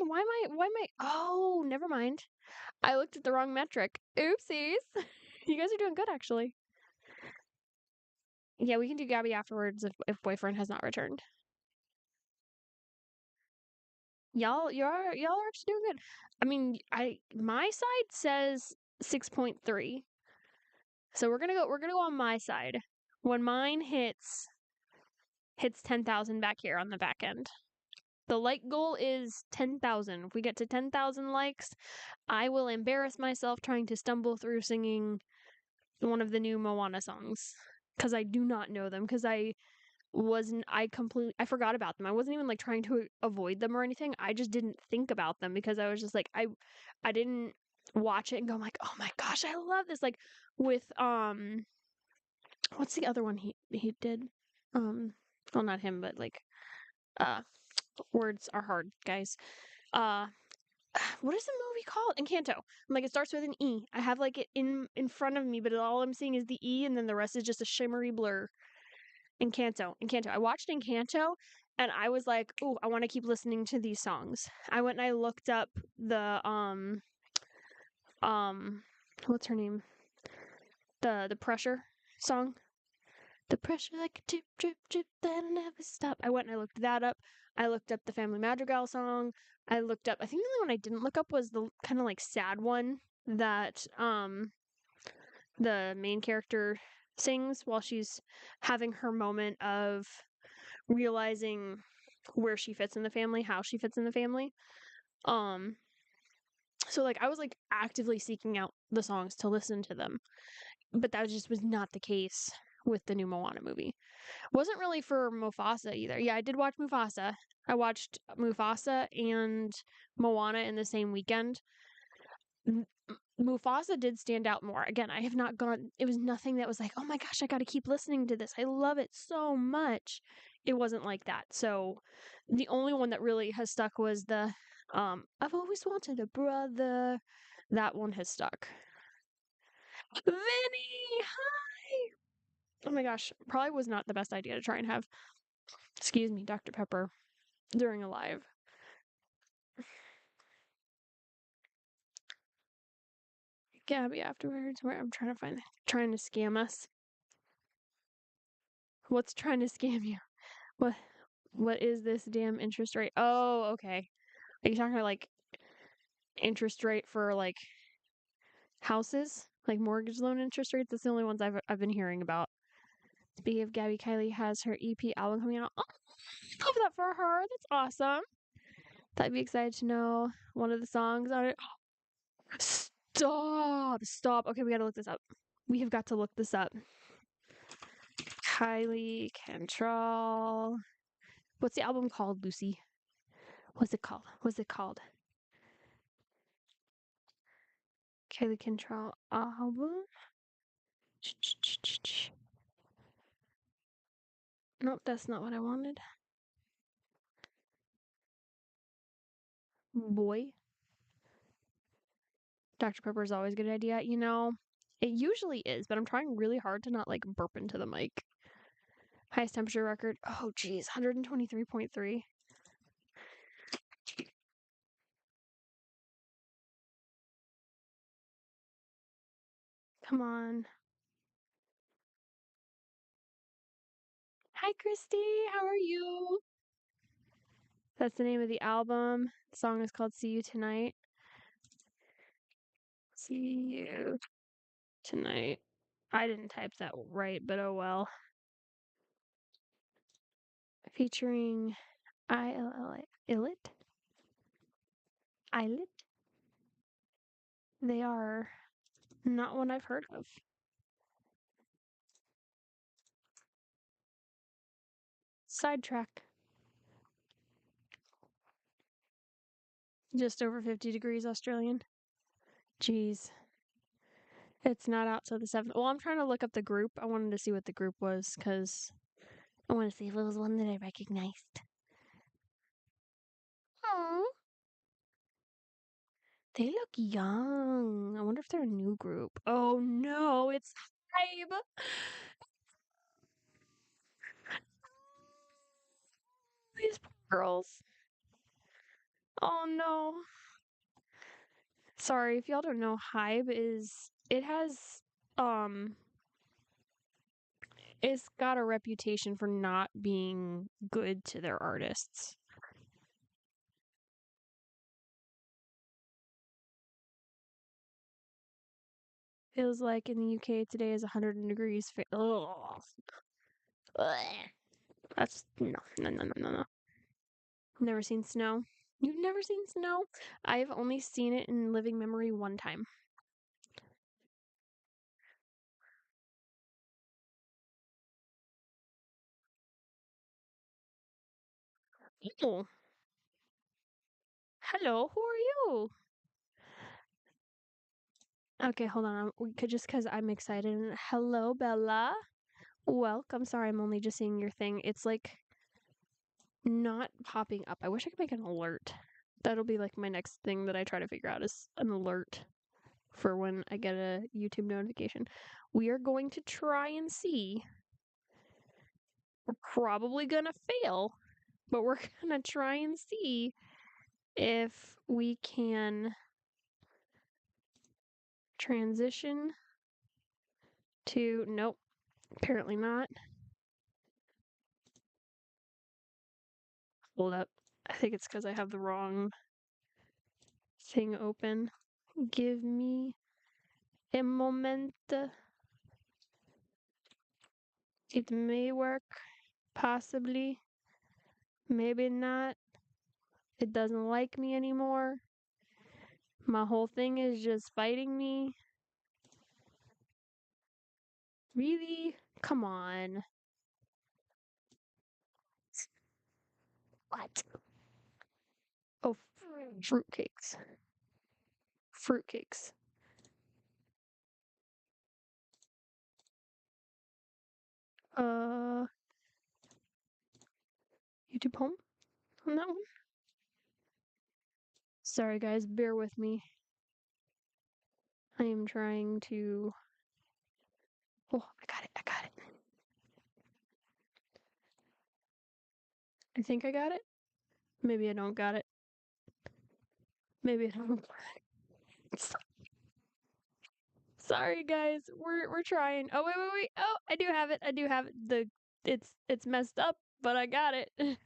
Oh, never mind. I looked at the wrong metric. Oopsies. You guys are doing good, actually. Yeah, we can do Gabby afterwards if boyfriend has not returned. Y'all are actually doing good. I mean, my side says 6.3. So we're gonna go on my side. When mine hits 10,000 back here on the back end. The like goal is 10,000. If we get to 10,000 likes, I will embarrass myself trying to stumble through singing one of the new Moana songs because I do not know them because I forgot about them. I wasn't even like trying to avoid them or anything. I just didn't think about them because I was just like I didn't watch it and go like, "Oh my gosh, I love this." Like with what's the other one he did? Well, not him, but like uh words are hard, guys. Uh what is the movie called? Encanto. Like it starts with an E. I have like it in front of me, but all I'm seeing is the E and then the rest is just a shimmery blur. Encanto. I watched Encanto and I was like, "Ooh, I want to keep listening to these songs." I went and I looked up the um what's her name? The Pressure song. The pressure like a drip, drip, drip that'll never stop. I went and I looked that up. I looked up the Family Madrigal song. I looked up I think the only one I didn't look up was the kind of like sad one that the main character sings while she's having her moment of realizing where she fits in the family, how she fits in the family. Um so like I was like actively seeking out the songs to listen to them. But that just was not the case with the new Moana movie. Wasn't really for Mufasa either. Yeah, I did watch Mufasa. I watched Mufasa and Moana in the same weekend. Mufasa did stand out more. Again, I have not gone, it was nothing that was like, oh my gosh, I got to keep listening to this. I love it so much. It wasn't like that. So the only one that really has stuck was the I've always wanted a brother. That one has stuck. Vinny, hi. Oh my gosh, probably was not the best idea to try and have, excuse me, Dr. Pepper during a live. Gabby afterwards, where I'm trying to scam us. What's trying to scam you? What what is this damn interest rate? Oh, okay. Are you talking about like interest rate for like houses? Like mortgage loan interest rates? That's the only ones I've been hearing about. Speaking of Gabby, Kylie has her EP album coming out. Oh, love that for her. That's awesome. I'd be excited to know one of the songs on it. Stop. Okay, we gotta look this up. We have got to look this up. Kylie Cantrell. What's the album called, Lucy? What's it called? Kylie Cantrell album? Nope, that's not what I wanted. Boy. Dr. Pepper is always a good idea. You know, it usually is, but I'm trying really hard to not like burp into the mic. Highest temperature record. Oh, geez. 123.3. Come on. Hi, Christy. How are you? That's the name of the album. The song is called See You Tonight. See You Tonight. I didn't type that right, but oh well. Featuring Illit? Islet? They are not one I've heard of. Sidetrack. Just over 50 degrees Australian. Jeez. It's not out till the 7th. Well, I'm trying to look up the group. I wanted to see what the group was because I want to see if it was one that I recognized. Oh, they look young. I wonder if they're a new group. Oh no, it's Hybe. These poor girls. Oh no. Sorry, if y'all don't know, Hybe is it has um it's got a reputation for not being good to their artists. Feels like in the UK today is 100 degrees. Ugh. Ugh. That's no. Never seen snow. You've never seen snow? I've only seen it in living memory one time. Oh, hello. Who are you? Okay, hold on. We could just because I'm excited. Hello, Bella. Welcome. Sorry, I'm only just seeing your thing. It's like not popping up. I wish I could make an alert. That'll be like my next thing that I try to figure out is an alert for when I get a YouTube notification. We are going to try and see. We're probably gonna fail, but we're gonna try and see if we can transition to. Nope, apparently not. Hold up. I think it's because I have the wrong thing open. Give me a moment. It may work, possibly, maybe not. It doesn't like me anymore. My whole thing is just fighting me. Really? Come on. What? Oh, fruitcakes. Fruitcakes. Uh, YouTube home on that one? Sorry, guys, bear with me. I am trying to. Oh, I got it. I got it. I think I got it. Maybe I don't got it. Maybe I don't. Sorry, guys. We're trying. Oh wait. Oh, I do have it. I do have it. It's messed up, but I got it. Can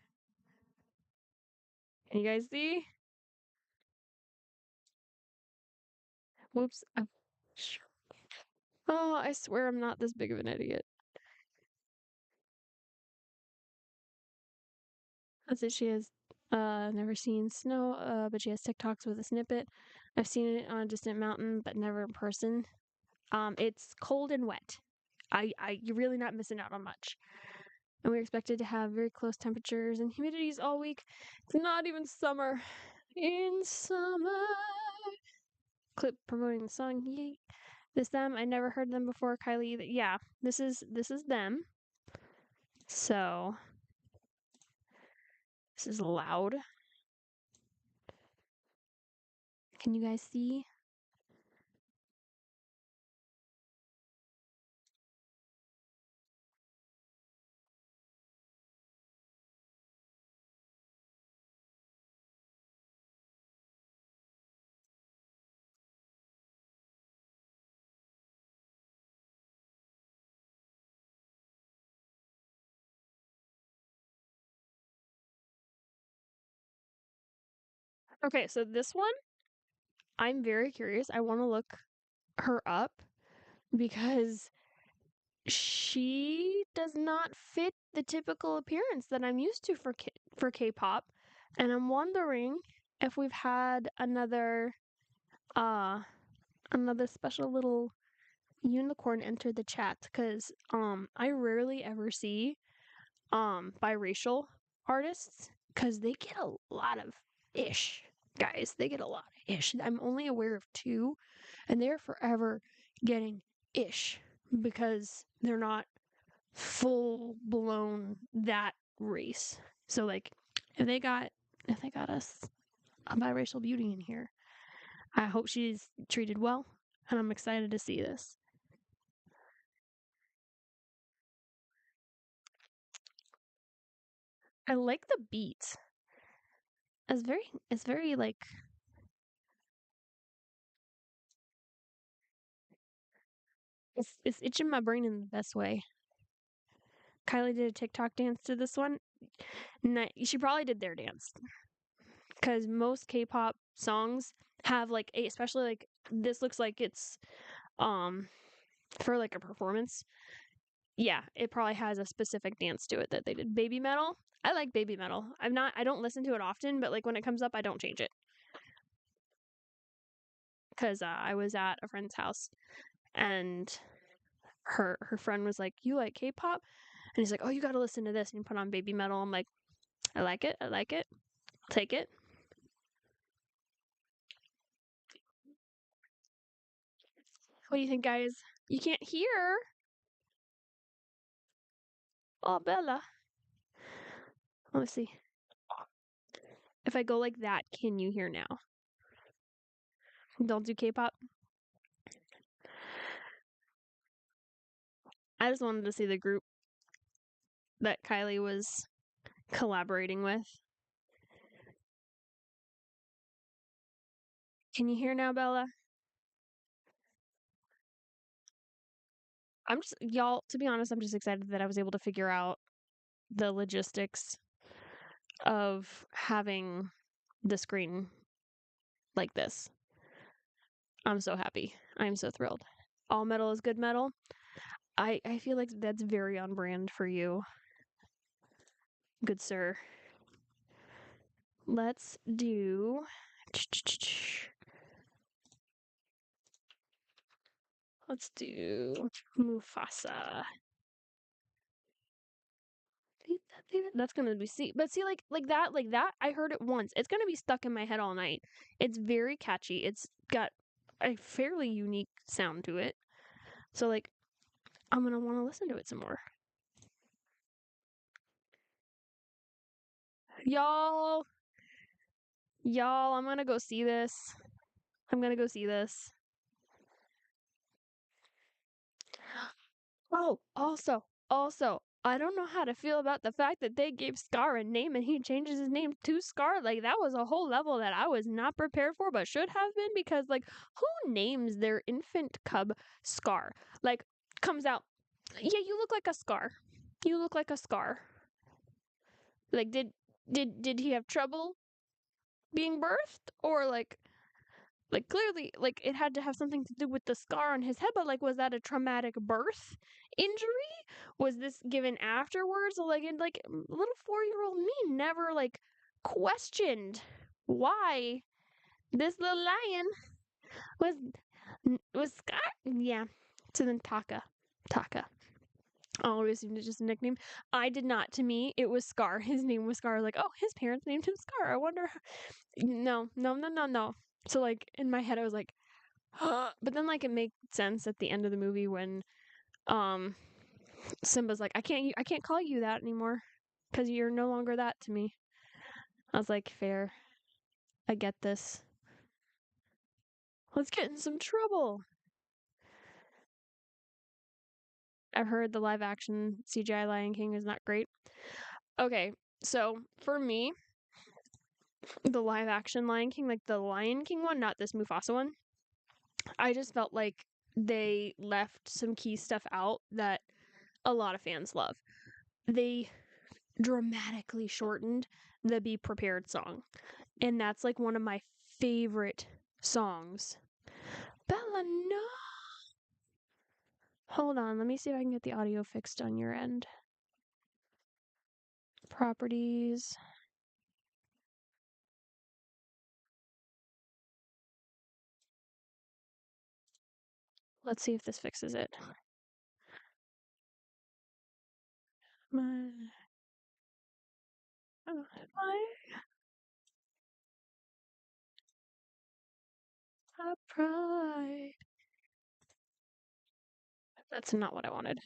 you guys see? Whoops. Oh, I swear I'm not this big of an idiot. That's it. She has never seen snow, but she has TikToks with a snippet. I've seen it on a distant mountain, but never in person. It's cold and wet. You're really not missing out on much. And we're expected to have very close temperatures and humidities all week. It's not even summer. In summer. Clip promoting the song. Yay. This them. I never heard them before. Kylie either. Yeah, this is them. So this is loud. Can you guys see? Okay, so this one, I'm very curious. I want to look her up because she does not fit the typical appearance that I'm used to for K-pop, and I'm wondering if we've had uh another special little unicorn enter the chat because I rarely ever see biracial artists because they get a lot of ish, guys. They get a lot of ish. I'm only aware of two, and they're forever getting ish because they're not full blown that race. So like if they got us a biracial beauty in here, I hope she's treated well, and I'm excited to see this. I like the beat. It's very like it's itching my brain in the best way. Kylie did a TikTok dance to this one. She probably did their dance because most K-pop songs have like a, especially like this looks like it's um for like a performance. Yeah, it probably has a specific dance to it that they did. Baby Metal. I like Baby Metal. I don't listen to it often, but like when it comes up, I don't change it because I was at a friend's house and her friend was like, "You like K-pop?" And he's like, "Oh, you got to listen to this." And you put on Baby Metal. I'm like, "I like it. I like it. I'll take it." What do you think, guys? You can't hear. Oh, Bella. Let me see. If I go like that, can you hear now? Don't do K-pop. I just wanted to see the group that Kylie was collaborating with. Can you hear now, Bella? I'm just, y'all, to be honest, I'm just excited that I was able to figure out the logistics of having the screen like this. I'm so happy. I'm so thrilled. All metal is good metal. I feel like that's very on brand for you, good sir. Let's do. Let's do Mufasa. That's gonna be but see like that I heard it once. It's gonna be stuck in my head all night. It's very catchy. It's got a fairly unique sound to it. So like I'm gonna want to listen to it some more. Y'all, y'all, I'm gonna go see this. I'm gonna go see this. Oh, also, I don't know how to feel about the fact that they gave Scar a name and he changes his name to Scar. Like, that was a whole level that I was not prepared for, but should have been because, like, who names their infant cub Scar? Like, comes out, yeah, you look like a Scar. You look like a Scar. Like, did he have trouble being birthed? Or, like clearly like it had to have something to do with the scar on his head, but like was that a traumatic birth injury? Was this given afterwards? Like and like little 4-year-old me never like questioned why this little lion was was scar. Yeah. So then Taka always seemed to just a nickname. I did not. To me, it was Scar. His name was Scar. I was like, oh, his parents named him Scar. I wonder. No, no, no, no, no. So like in my head, I was like, but then like it made sense at the end of the movie when um Simba's like, I can't call you that anymore because you're no longer that to me. I was like, fair. I get this. Let's get in some trouble. I've heard the live action CGI Lion King is not great. Okay, so for me, the live action Lion King, like the Lion King one, not this Mufasa one, I just felt like they left some key stuff out that a lot of fans love. They dramatically shortened the Be Prepared song. And that's like one of my favorite songs. Bella, no. Hold on, let me see if I can get the audio fixed on your end. Properties. Let's see if this fixes it. My, my pride. That's not what I wanted.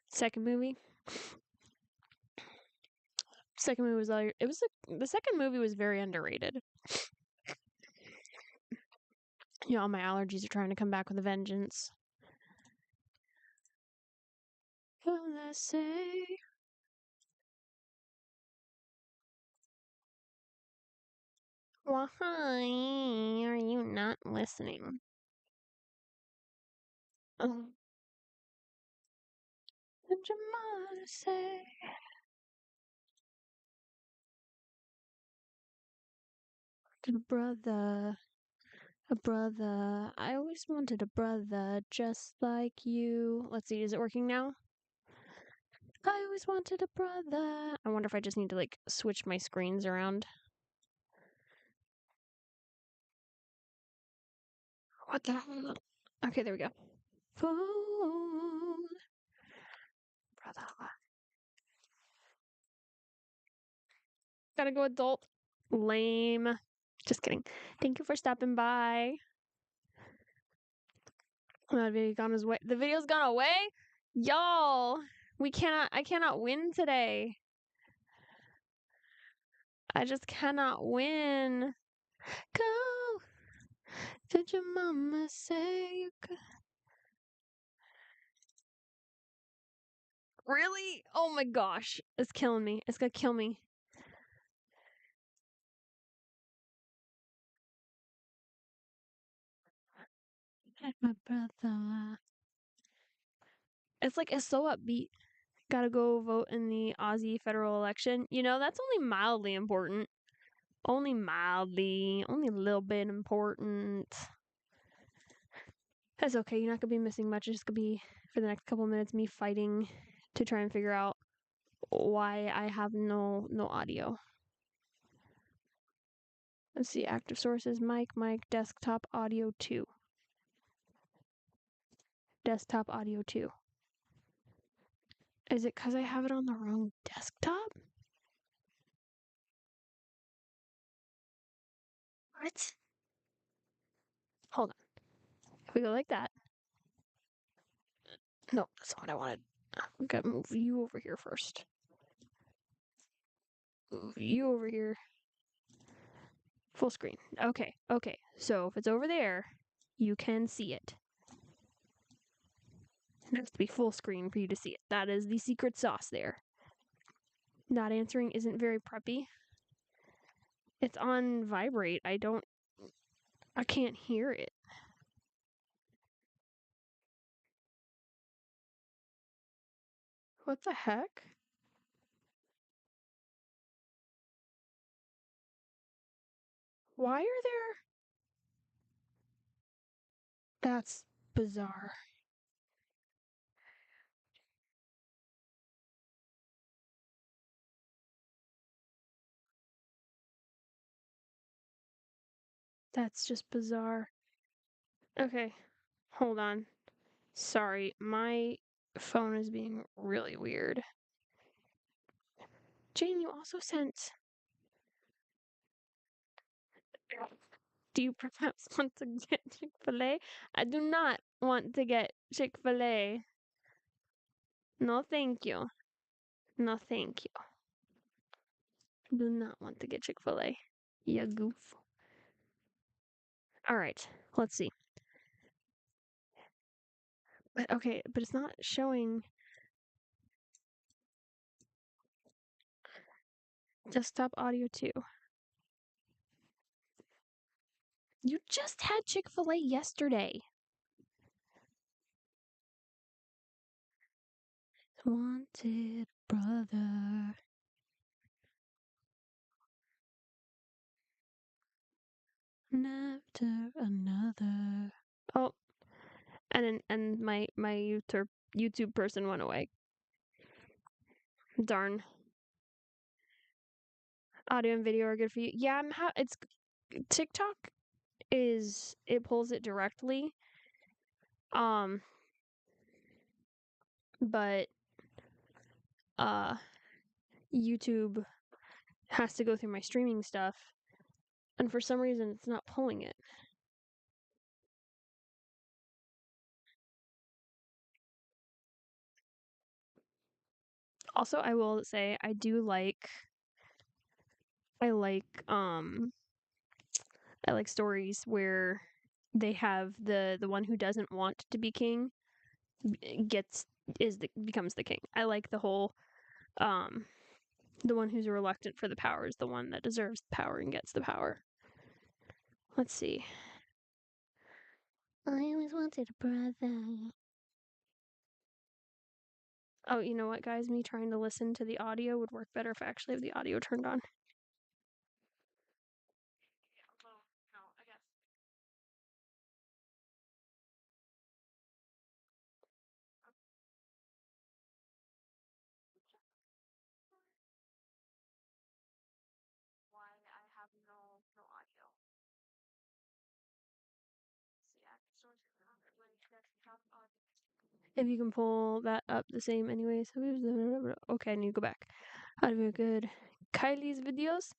Second movie. Second movie was like the second movie was very underrated. You know, all my allergies are trying to come back with a vengeance. What did I say? Why are you not listening? Oh. What did your mother say? A brother. I always wanted a brother just like you. Let's see, is it working now? I always wanted a brother. I wonder if I just need to like switch my screens around. What the hell? Okay, there we go. Fool. Brother. Gotta go adult. Lame. Just kidding. Thank you for stopping by. That video gone his way. The video's gone away? Y'all. I cannot win today. I just cannot win. Go. Did your mama say you could? Really? Oh my gosh. It's killing me. It's gonna kill me. My brother. It's so upbeat. Gotta go vote in the Aussie federal election. You know, that's only mildly important. Only mildly. Only a little bit important. That's okay. You're not gonna be missing much. It's just gonna be, for the next couple minutes, me fighting to try and figure out why I have no audio. Let's see. Active sources. Mic, desktop audio 2. Desktop audio 2. Is it because I have it on the wrong desktop? What? Hold on. If we go like that. No, that's not what I wanted. We gotta move you over here first. Move you over here. Full screen. Okay. So if it's over there, you can see it. It has to be full screen for you to see it. That is the secret sauce there. Not answering isn't very preppy. It's on vibrate. I can't hear it. What the heck? Why are there? That's bizarre. That's just bizarre. Okay, hold on. Sorry, my phone is being really weird. Jane, you also sent. Do you perhaps want to get Chick-fil-A? I do not want to get Chick-fil-A. No, thank you. No, thank you. Do not want to get Chick-fil-A. You goof. Alright, let's see. But it's not showing. Desktop audio 2. You just had Chick-fil-A yesterday. Wanted brother. After another. Oh, and my YouTube person went away. Darn. Audio and video are good for you. Yeah, it's TikTok it pulls it directly. But YouTube has to go through my streaming stuff, and for some reason it's not pulling it. Also, I will say I do like I like I like stories where they have the one who doesn't want to be king gets becomes the king. I like the whole um the one who's reluctant for the power is the one that deserves the power and gets the power. Let's see. I always wanted a brother. Oh, you know what, guys? Me trying to listen to the audio would work better if I actually have the audio turned on. If you can pull that up the same anyways. Okay, I need to go back. How to be good. Kylie's videos.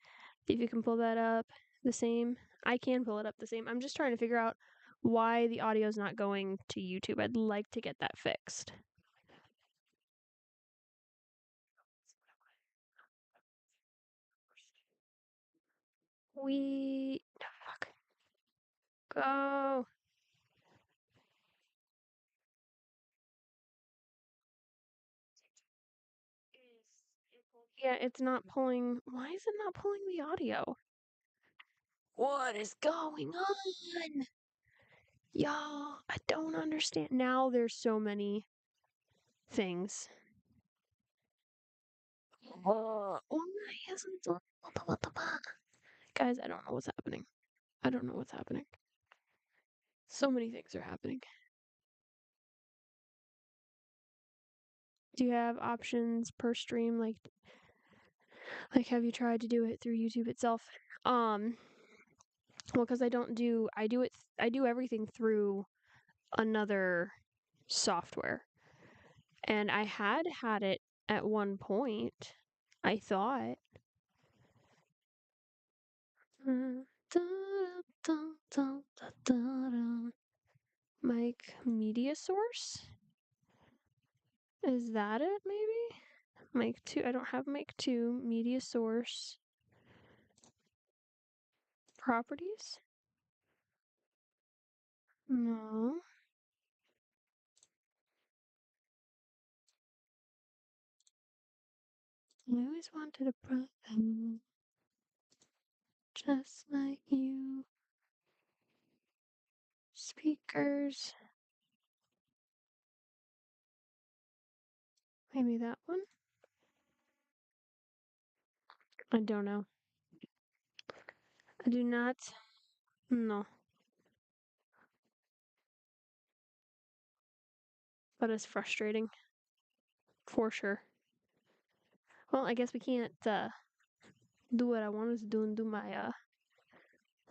If you can pull that up the same. I can pull it up the same. I'm just trying to figure out why the audio is not going to YouTube. I'd like to get that fixed. Fuck. Go. Yeah, it's not pulling. Why is it not pulling the audio? What is going on? Y'all, I don't understand. Now there's so many things. Why isn't Guys, I don't know what's happening. I don't know what's happening. So many things are happening. Do you have options per stream like have you tried to do it through YouTube itself? Well, cuz I do everything through another software. And I had it at one point. I thought Mic Media Source? Is that it, maybe? Mic 2. I don't have Mic 2. Media Source. Properties? No. I always wanted a brother just like you. Speakers. Maybe that one? I don't know. I do not. No. But it's frustrating. For sure. Well, I guess we can't do what I wanted to do and do my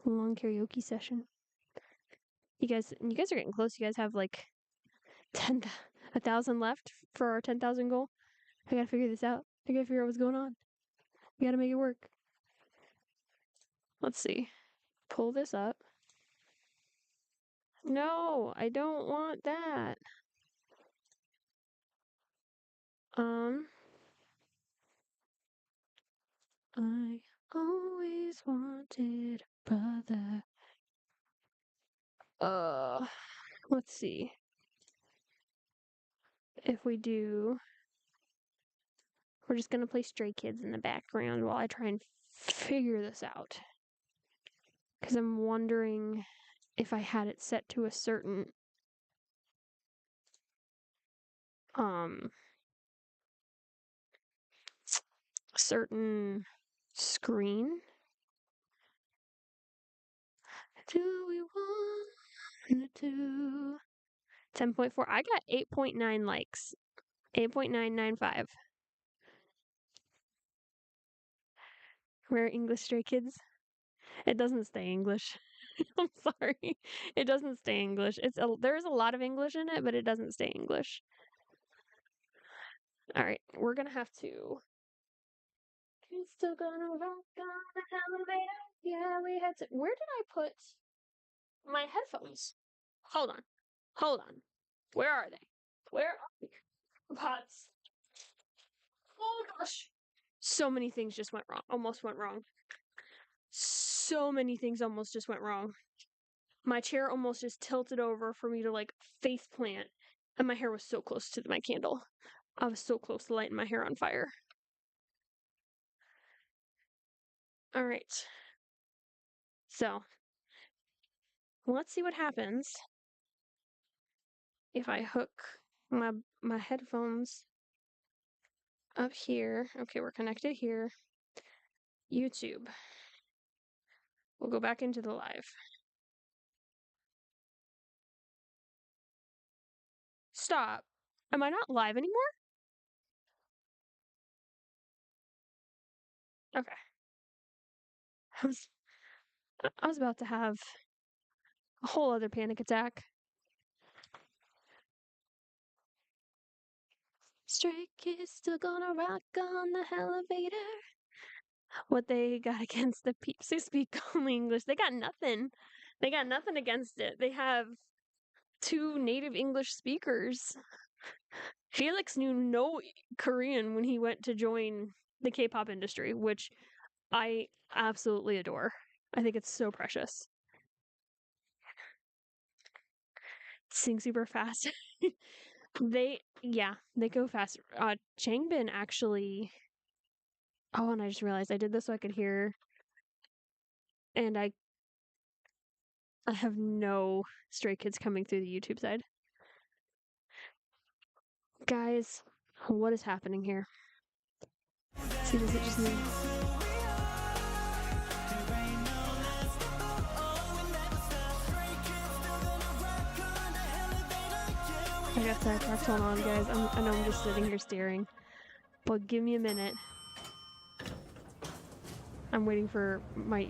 long karaoke session. You guys are getting close. You guys have like 1,000 left for our 10,000 goal. I gotta figure this out. I gotta figure out what's going on. We gotta make it work. Let's see. Pull this up. No, I don't want that. I always wanted a brother. Let's see. If we do, we're just gonna play Stray Kids in the background while I try and figure this out. Because I'm wondering if I had it set to a certain certain screen. Do we want to 10.4? I got 8.9 likes. 8.995. We're English Stray Kids. It doesn't stay English. I'm sorry. It doesn't stay English. There's a lot of English in it, but it doesn't stay English. All right, we're gonna have to. It's still gonna rock on the elevator. Yeah, we had to. Where did I put my headphones? Hold on. Hold on. Where are they? Where are they? Pots. gosh. So many things just went wrong. Almost went wrong. So many things almost just went wrong. My chair almost just tilted over for me to like face plant. And my hair was so close to my candle. I was so close to lighting my hair on fire. All right. So, let's see what happens if I hook my headphones up here. Okay, we're connected here. YouTube. We'll go back into the live. Stop. Am I not live anymore? Okay. I was about to have a whole other panic attack. Stray Kids still gonna rock on the elevator. What they got against the peeps who speak only English? They got nothing. They got nothing against it. They have 2 native English speakers. Felix knew no Korean when he went to join the K-pop industry, which I absolutely adore. I think it's so precious. Sing super fast. They go fast. Changbin actually. Oh, and I just realized I did this so I could hear, and I have no Stray Kids coming through the YouTube side. Guys, what is happening here? See, does it just mean... I got sidetracked. Hold on, guys. I know I'm just sitting here staring, but give me a minute. I'm waiting for my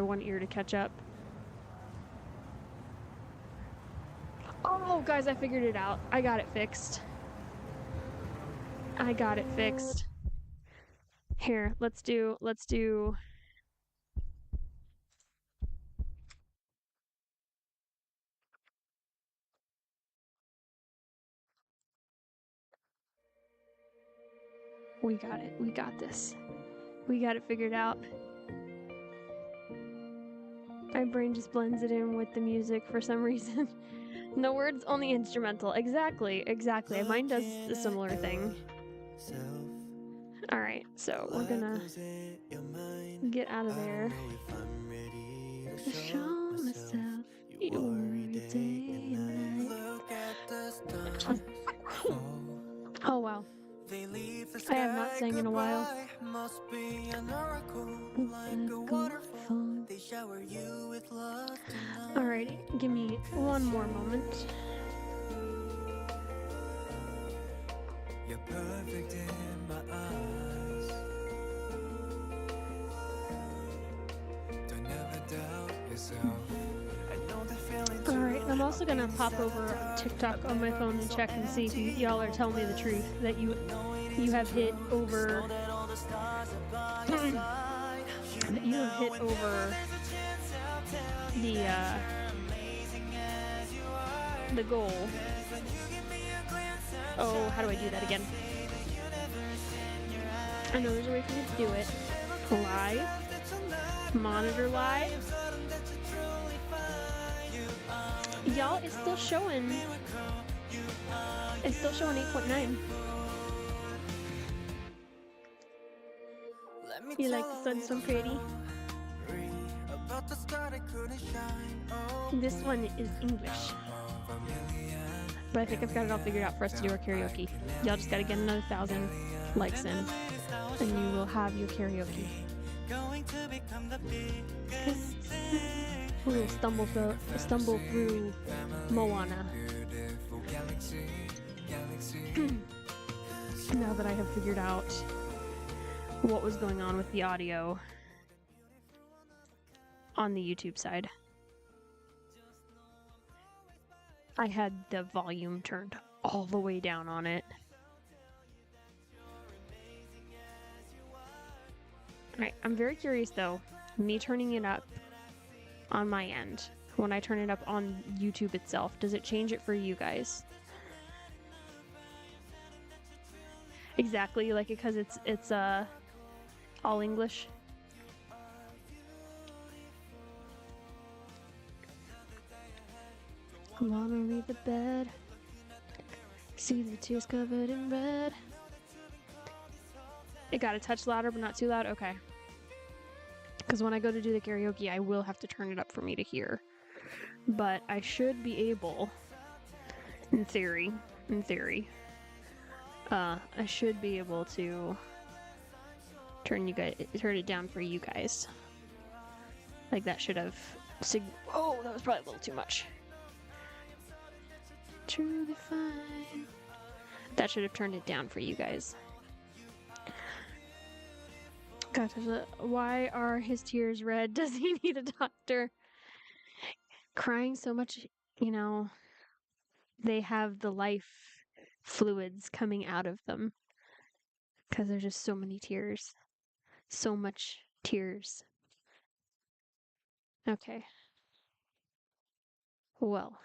one ear to catch up. Oh, guys, I figured it out. I got it fixed. Here, let's do. We got it. We got this. We got it figured out. My brain just blends it in with the music for some reason. No words, only instrumental. Exactly. Mine does a similar thing. Alright, so we're gonna get out of there. Show myself every day and night. Oh wow. I have not sang in a while. Alrighty, give me one more moment. You're perfect in my eyes. Don't ever doubt yourself. Alright, I'm also gonna pop over TikTok on my phone and check and see if y'all are telling me the truth that you have hit over that you have hit over the goal. Oh, how do I do that again? I know there's a way for me to do it. Live. Monitor live. Y'all, it's still showing. It's still showing 8.9. You like the sun so pretty? This one is English. But I think I've got it all figured out for us to do our karaoke. Y'all just gotta get another 1,000 likes in, and you will have your karaoke. We'll stumble through Moana. Now that I have figured out what was going on with the audio on the YouTube side. I had the volume turned all the way down on it. Alright, I'm very curious though, me turning it up on my end, when I turn it up on YouTube itself, does it change it for you guys? Exactly, like because it's all English. Come on and leave the bed. See the tears covered in red. It got a touch louder, but not too loud. Okay. Because when I go to do the karaoke, I will have to turn it up for me to hear. But I should be able, in theory, I should be able to turn it down for you guys. Like that should have. Oh, that was probably a little too much. Truly fine. That should have turned it down for you guys. God, why are his tears red? Does he need a doctor? Crying so much, you know, they have the life fluids coming out of them because there's just so many tears. So much tears. Okay. Well,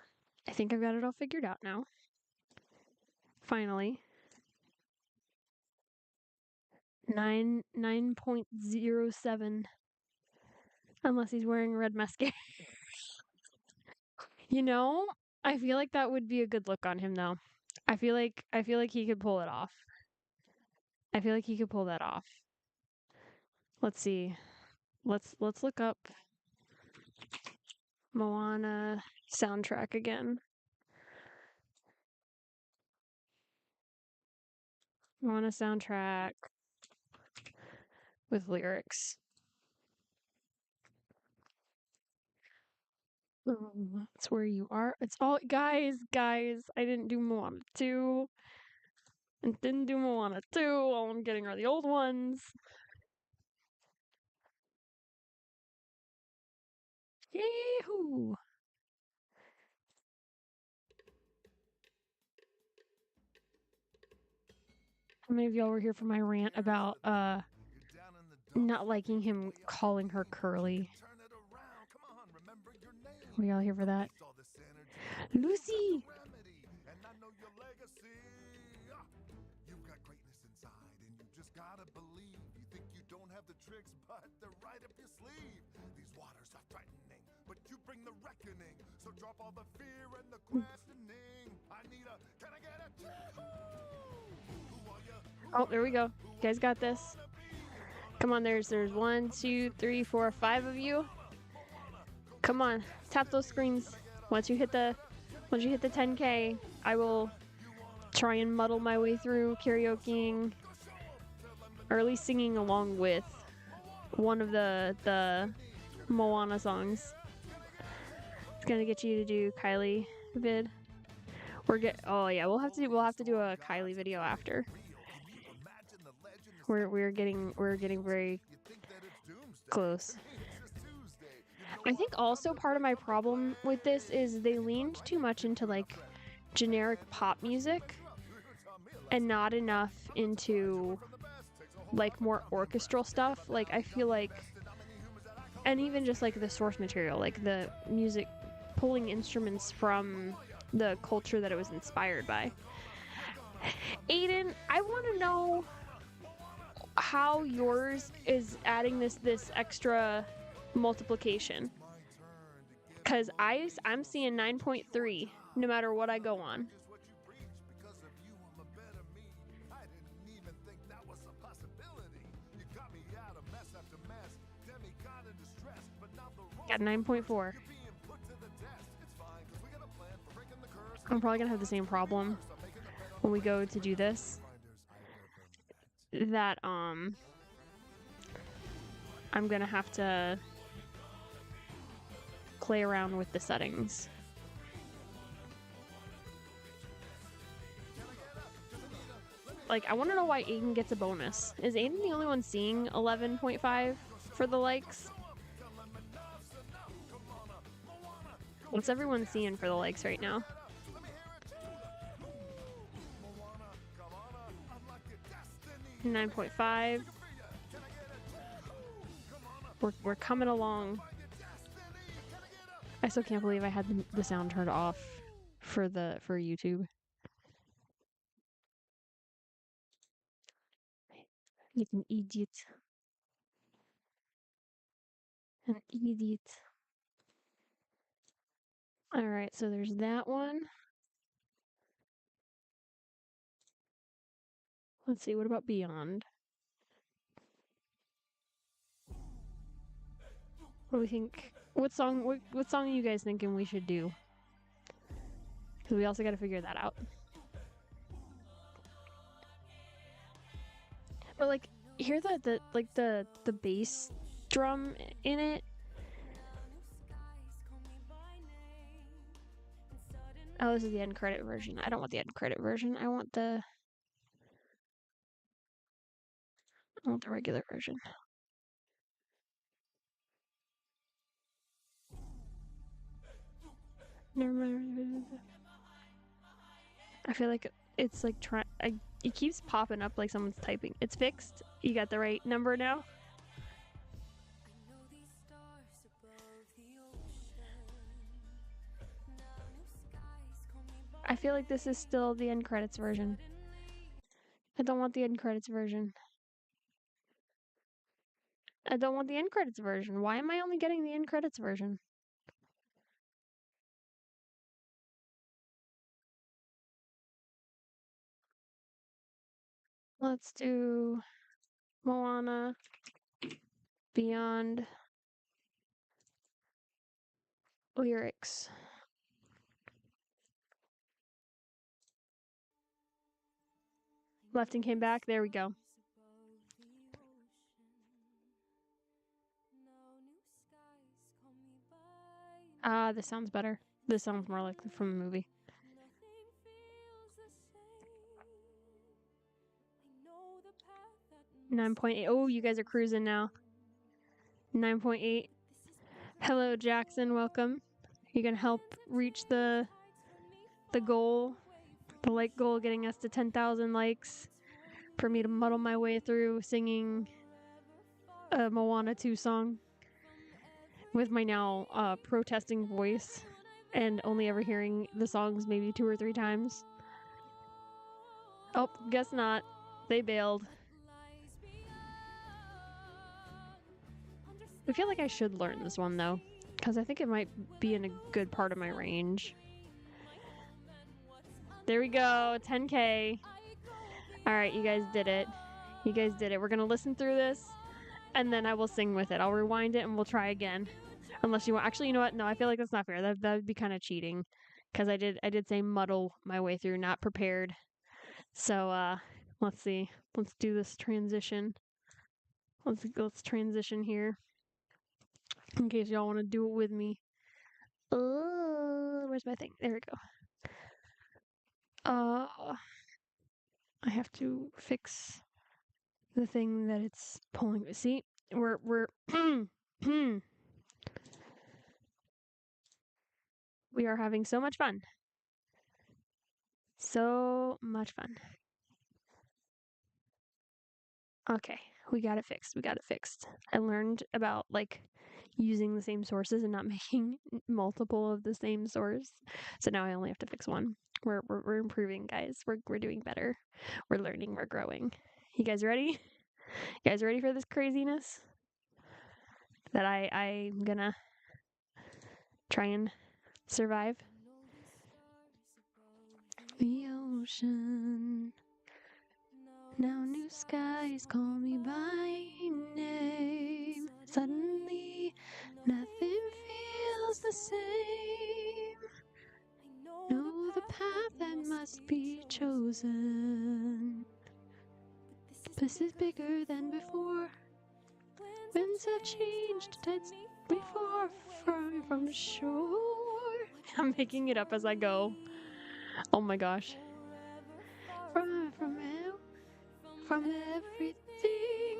I think I've got it all figured out now. Finally. 9.07. Unless he's wearing red mascara. You know, I feel like that would be a good look on him though. I feel like he could pull it off. I feel like he could pull that off. Let's see. Let's look up Moana soundtrack again. Moana soundtrack with lyrics. That's where you are. It's all guys. I didn't do Moana 2. And didn't do Moana 2. All I'm getting are the old ones. Yee-hoo! How many of y'all were here for my rant about not liking him calling her Curly? Were y'all here for that? Lucy! You've got greatness inside and you just gotta believe. You think you don't have the tricks, but they're right up your sleeve. These waters are threatening, but you bring the reckoning. So drop all the fear and the questioning. I need a, can I get a Oh, there we go. You guys got this. Come on, there's 1, 2, 3, 4, 5 of you. Come on, tap those screens. Once you hit the 10K, I will try and muddle my way through karaokeing, or at least singing along with one of the Moana songs. It's gonna get you to do Kylie vid. Oh yeah, we'll have to do a Kylie video after. We're getting very close. I think also part of my problem with this is they leaned too much into like generic pop music and not enough into like more orchestral stuff. Like I feel like, and even just like the source material, like the music, pulling instruments from the culture that it was inspired by. Aiden, I want to know how yours is adding this extra multiplication, because I'm seeing 9.3 no matter what I go on. Got 9.4. I'm probably gonna have the same problem when we go to do this. That I'm gonna have to play around with the settings. Like, I want to know why Aiden gets a bonus. Is Aiden the only one seeing 11.5 for the likes? What's everyone seeing for the likes right now? $9.5. We're coming along. I still can't believe I had the sound turned off for YouTube. Like an idiot. An idiot. Alright, so there's that one. Let's see, what about Beyond? What do we think? What song are you guys thinking we should do? Because we also got to figure that out. But like, hear the bass drum in it. Oh, this is the end credit version. I don't want the end credit version. I want the regular version. I feel like it's like it keeps popping up like someone's typing. It's fixed. You got the right number now? I feel like this is still the end credits version. I don't want the end credits version. I don't want the end credits version. Why am I only getting the end credits version? Let's do Moana, Beyond, lyrics. Left and came back. There we go. Ah, this sounds better. This sounds more like from the movie. 9.8. Oh, you guys are cruising now. 9.8. Hello, Jackson. Welcome. You can help reach the goal, the like goal, getting us to 10,000 likes for me to muddle my way through singing a Moana 2 song with my now protesting voice and only ever hearing the songs maybe 2 or 3 times. Oh, guess not. They bailed. I feel like I should learn this one though, because I think it might be in a good part of my range. There we go, 10K. Alright, you guys did it. You guys did it. We're gonna listen through this, and then I will sing with it. I'll rewind it and we'll try again. Unless you want, actually, you know what? No, I feel like that's not fair. That would be kind of cheating, because I did say muddle my way through, not prepared. So let's see. Let's do this transition. Let's transition here, in case y'all want to do it with me. Where's my thing? There we go. I have to fix the thing that it's pulling. See, we're we are having so much fun. So much fun. Okay, we got it fixed. We got it fixed. I learned about like using the same sources and not making multiple of the same source. So now I only have to fix one. We're improving, guys. We're doing better. We're learning. We're growing. You guys ready? You guys ready for this craziness? That I'm gonna try and survive. The ocean. Now new skies call me by name. Suddenly, nothing feels the same. Know the path that must be chosen. This is bigger than before. Winds have changed, tides before from the shore. I'm making it up as I go. Oh my gosh. From everything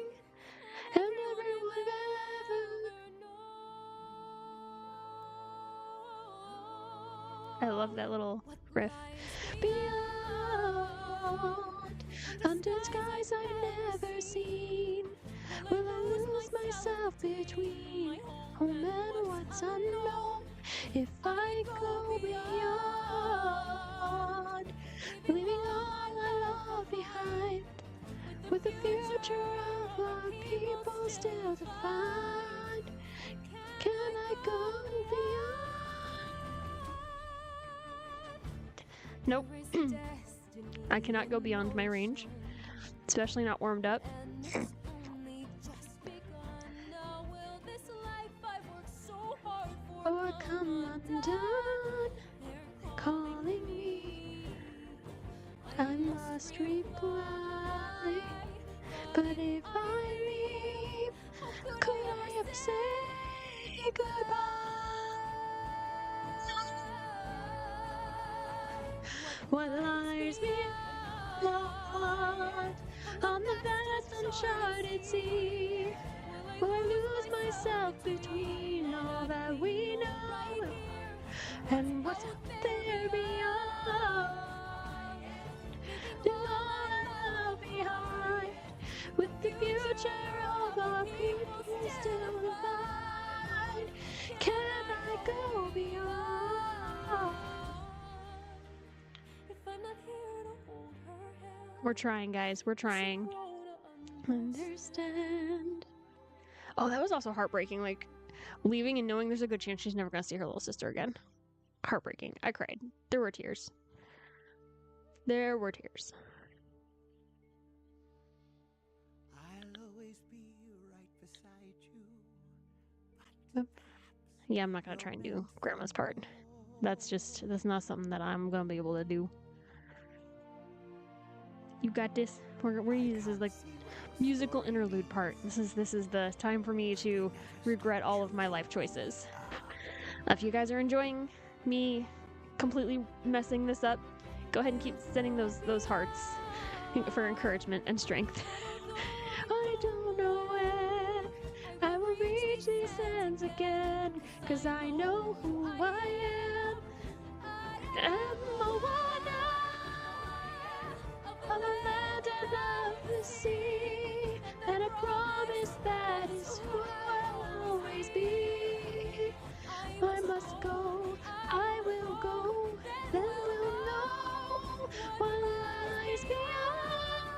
and everyone ever. I love that little riff. Beyond, under skies I've never seen, will I lose myself between home and what's unknown? If I go beyond, leaving all I love behind, with With the future of our people still defined, can I go beyond? Nope. I cannot go beyond my range, especially not warmed up. Or come undone, calling me, I must reply. But if I leave, could I ever say goodbye? What lies beyond on the vast uncharted sea? Will I lose myself between all that we know and what's up there beyond? All behind, with the future of our people still alive, can I go beyond? We're trying, guys. We're trying. Understand. Oh, that was also heartbreaking. Like, leaving and knowing there's a good chance she's never gonna see her little sister again. Heartbreaking. I cried. There were tears. There were tears. I'll always be right beside you. Yeah, I'm not gonna try and do Grandma's part. That's not something that I'm gonna be able to do. You got this. We're this is like musical interlude part. This is the time for me to regret all of my life choices. If you guys are enjoying me completely messing this up, go ahead and keep sending those hearts for encouragement and strength. I don't know when I will reach these ends again, 'cause I know who I am. I'm a wonder of the land and of the sea, and I promise that is who I'll always be. I must go, I will go, then we'll know what lies beyond.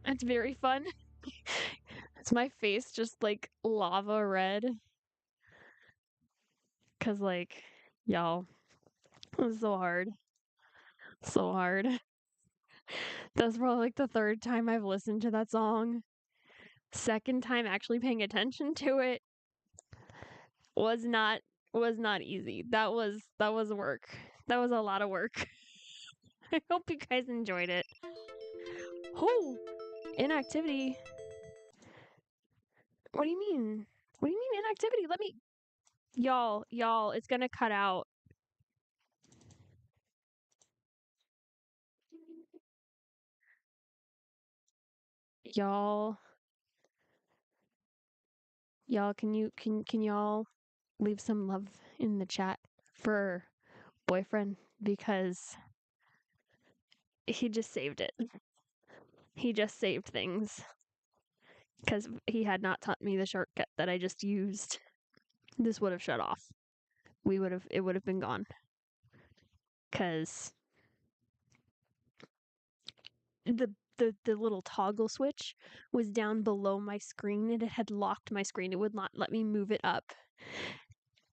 It's very fun. It's my face just like lava red. 'Cause like, y'all, it was so hard. So hard. That's probably like the third time I've listened to that song. Second time actually paying attention to it was not easy. That was work. That was a lot of work. I hope you guys enjoyed it. Oh, inactivity. What do you mean? What do you mean inactivity? Let me, y'all, it's gonna cut out. Y'all, can y'all leave some love in the chat for boyfriend, because he just saved it. He just saved things. Because he had not taught me the shortcut that I just used, this would have shut off. It would have been gone. Because the little toggle switch was down below my screen, and it had locked my screen. It would not let me move it up.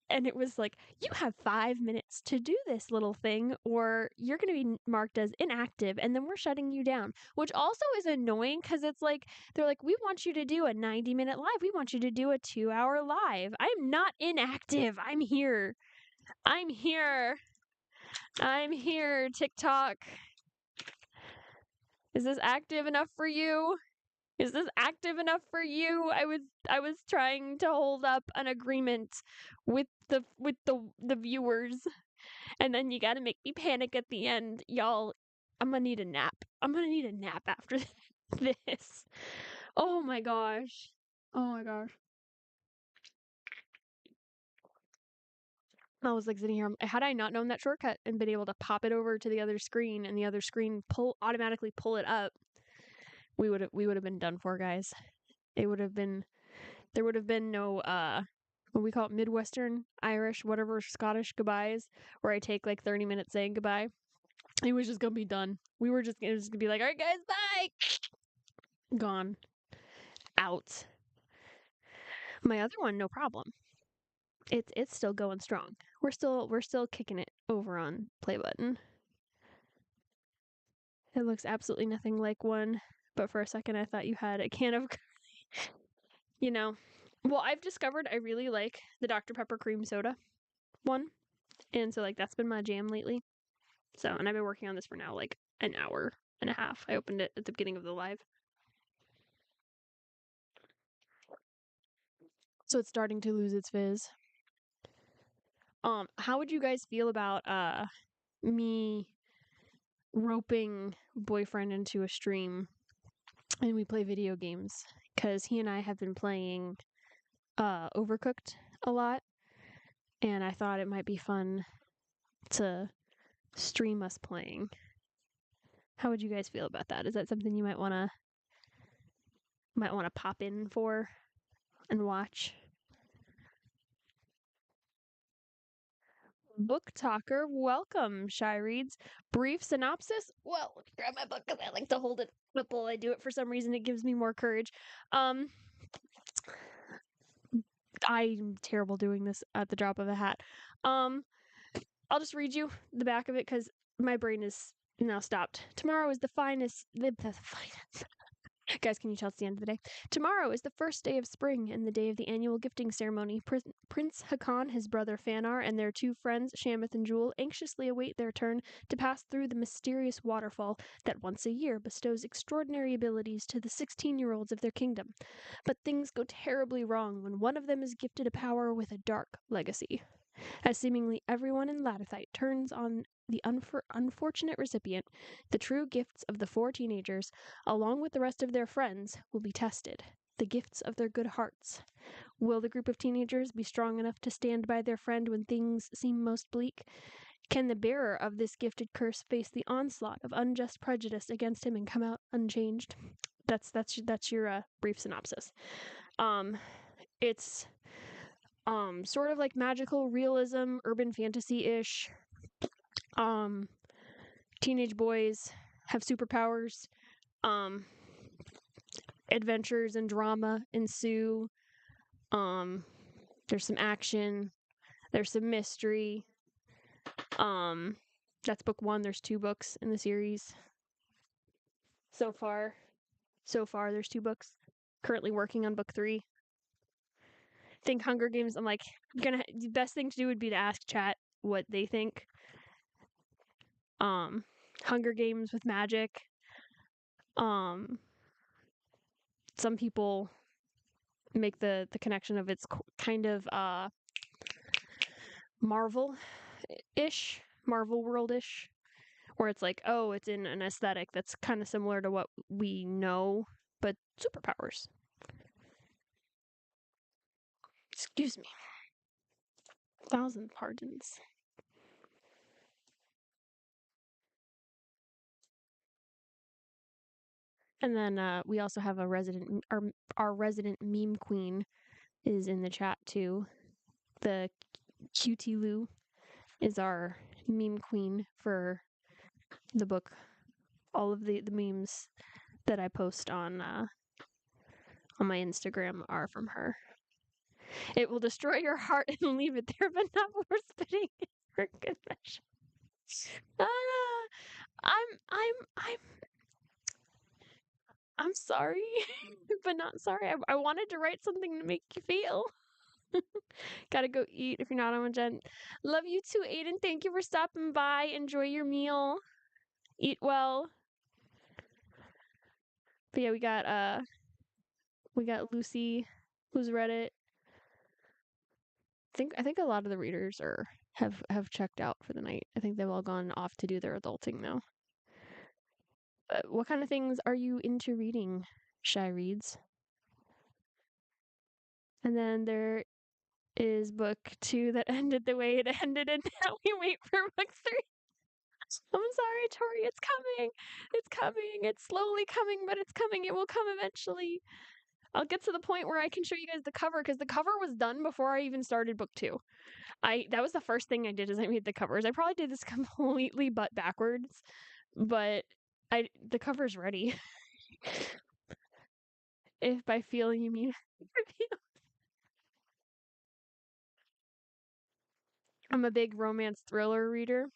And it was like, you have 5 minutes to do this little thing, or you're going to be marked as inactive, and then we're shutting you down. Which also is annoying, because it's like, they're like, we want you to do a 90-minute live. We want you to do a 2-hour live. I'm not inactive. I'm here. I'm here. I'm here, TikTok. Is this active enough for you? Is this active enough for you? I was trying to hold up an agreement with the viewers, and then you got to make me panic at the end, y'all. I'm gonna need a nap. I'm gonna need a nap after this. Oh my gosh. Oh my gosh. I was like sitting here. Had I not known that shortcut and been able to pop it over to the other screen, and the other screen automatically pull it up, we would have been done for, guys. It would have been, there would have been no what we call it, Midwestern, Irish, whatever, Scottish goodbyes, where I take like 30 minutes saying goodbye. It was just gonna be done. It was just gonna be like, all right, guys, bye. Gone. Out. My other one, no problem. It's still going strong. We're still kicking it over on Play Button. It looks absolutely nothing like one, but for a second I thought you had a can of, you know. Well, I've discovered I really like the Dr. Pepper cream soda one, and so like that's been my jam lately. So, and I've been working on this for now like an hour and a half. I opened it at the beginning of the live. So it's starting to lose its fizz. How would you guys feel about me roping boyfriend into a stream and we play video games? Because he and I have been playing Overcooked a lot, and I thought it might be fun to stream us playing. How would you guys feel about that? Is that something you might wanna pop in for and watch? Book Talker, welcome, Shy Reads. Brief synopsis? Well, let me grab my book because I like to hold it up while I do it for some reason. It gives me more courage. I'm terrible doing this at the drop of a hat. I'll just read you the back of it because my brain is now stopped. Tomorrow is the finest. Guys, can you tell it's the end of the day? Tomorrow is the first day of spring and the day of the annual gifting ceremony. Prince Hakan, his brother Fanar, and their two friends, Shamith and Jewel, anxiously await their turn to pass through the mysterious waterfall that once a year bestows extraordinary abilities to the 16-year-olds of their kingdom. But things go terribly wrong when one of them is gifted a power with a dark legacy. As seemingly everyone in Latithite turns on the unfortunate recipient, the true gifts of the four teenagers, along with the rest of their friends, will be tested. The gifts of their good hearts. Will the group of teenagers be strong enough to stand by their friend when things seem most bleak? Can the bearer of this gifted curse face the onslaught of unjust prejudice against him and come out unchanged? That's your brief synopsis. It's sort of like magical realism, urban fantasy-ish. Teenage boys have superpowers. Adventures and drama ensue. There's some action. There's some mystery. That's book 1. There's 2 books in the series. So far, there's 2 books. Currently working on book 3. Think Hunger Games. I'm like, the best thing to do would be to ask chat what they think. Hunger Games with magic. Some people make the connection of it's kind of Marvel-ish, Marvel world-ish, where it's like, oh, it's in an aesthetic that's kind of similar to what we know, but superpowers. Excuse me. 1,000 pardons. And then we also have a resident, our resident meme queen is in the chat too. The QT Lou is our meme queen for the book. All of the memes that I post on my Instagram are from her. It will destroy your heart and leave it there, but not before spitting for good measure. I'm sorry, but not sorry. I wanted to write something to make you feel. Gotta go eat if you're not on a gen. Love you too, Aiden. Thank you for stopping by. Enjoy your meal. Eat well. But yeah, we got Lucy, who's read it. I think a lot of the readers have checked out for the night. I think they've all gone off to do their adulting now. But what kind of things are you into reading, Shy Reads? And then there is book 2 that ended the way it ended, and now we wait for book 3. I'm sorry, Tori, it's coming. It's coming. It's slowly coming, but it's coming. It will come eventually. I'll get to the point where I can show you guys the cover because the cover was done before I even started book 2. That was the first thing I did is I made the covers. I probably did this completely butt backwards, but the cover's ready. If by feeling you mean I'm a big romance thriller reader.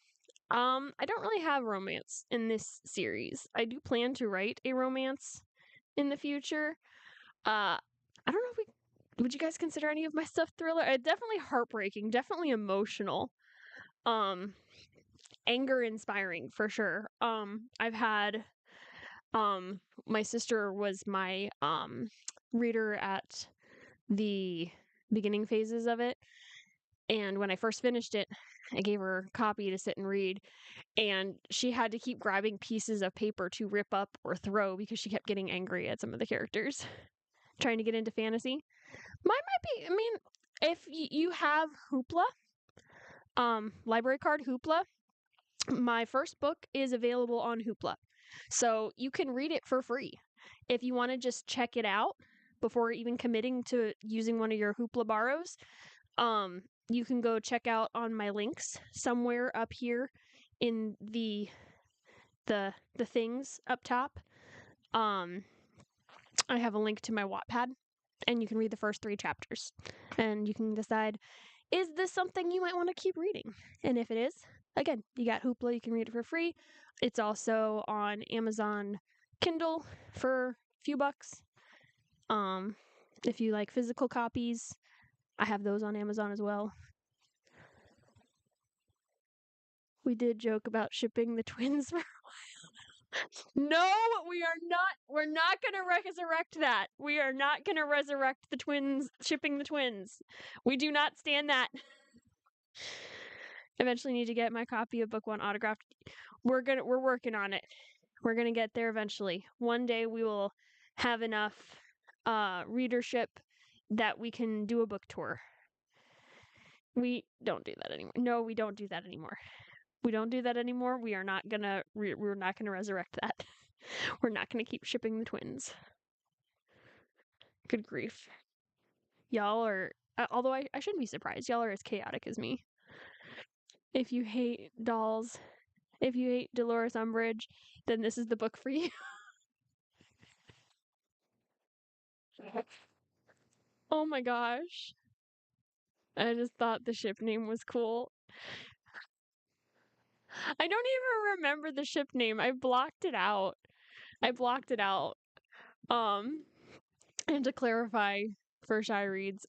I don't really have romance in this series. I do plan to write a romance in the future. I don't know if would you guys consider any of my stuff thriller? Definitely heartbreaking, definitely emotional. Um, anger inspiring for sure. I've had my sister was my reader at the beginning phases of it. And when I first finished it, I gave her a copy to sit and read. And she had to keep grabbing pieces of paper to rip up or throw because she kept getting angry at some of the characters trying to get into fantasy. Mine might be, I mean, if you have Hoopla, library card Hoopla, my first book is available on Hoopla. So you can read it for free. If you want to just check it out before even committing to using one of your Hoopla borrows, you can go check out on my links somewhere up here in the things up top. I have a link to my Wattpad, and you can read the first 3 chapters, and you can decide, is this something you might want to keep reading? And if it is, again, you got Hoopla, you can read it for free. It's also on Amazon Kindle for a few bucks. If you like physical copies, I have those on Amazon as well. We did joke about shipping the twins for a while. No, we are not. We're not going to resurrect that. We are not going to resurrect the twins, shipping the twins. We do not stand that. Eventually need to get my copy of book 1 autographed. We're working on it. We're going to get there eventually. One day we will have enough readership that we can do a book tour. We don't do that anymore. No, we don't do that anymore. We don't do that anymore. We are not gonna. We're not gonna resurrect that. We're not gonna keep shipping the twins. Good grief, y'all are. Although I shouldn't be surprised. Y'all are as chaotic as me. If you hate dolls, if you hate Dolores Umbridge, then this is the book for you. Oh my gosh. I just thought the ship name was cool. I don't even remember the ship name. I blocked it out. And to clarify for Shy Reads,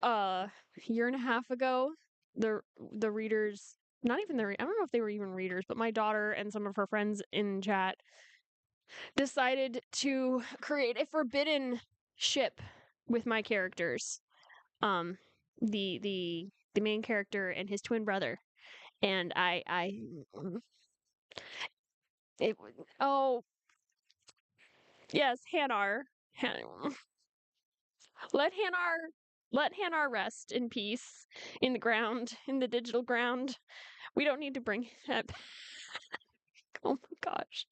a year and a half ago, the readers, not even I don't know if they were even readers, but my daughter and some of her friends in chat decided to create a forbidden ship with my characters. The main character and his twin brother. And it oh yes, Hanar. Let Hanar rest in peace in the ground, in the digital ground. We don't need to bring that back. Oh my gosh.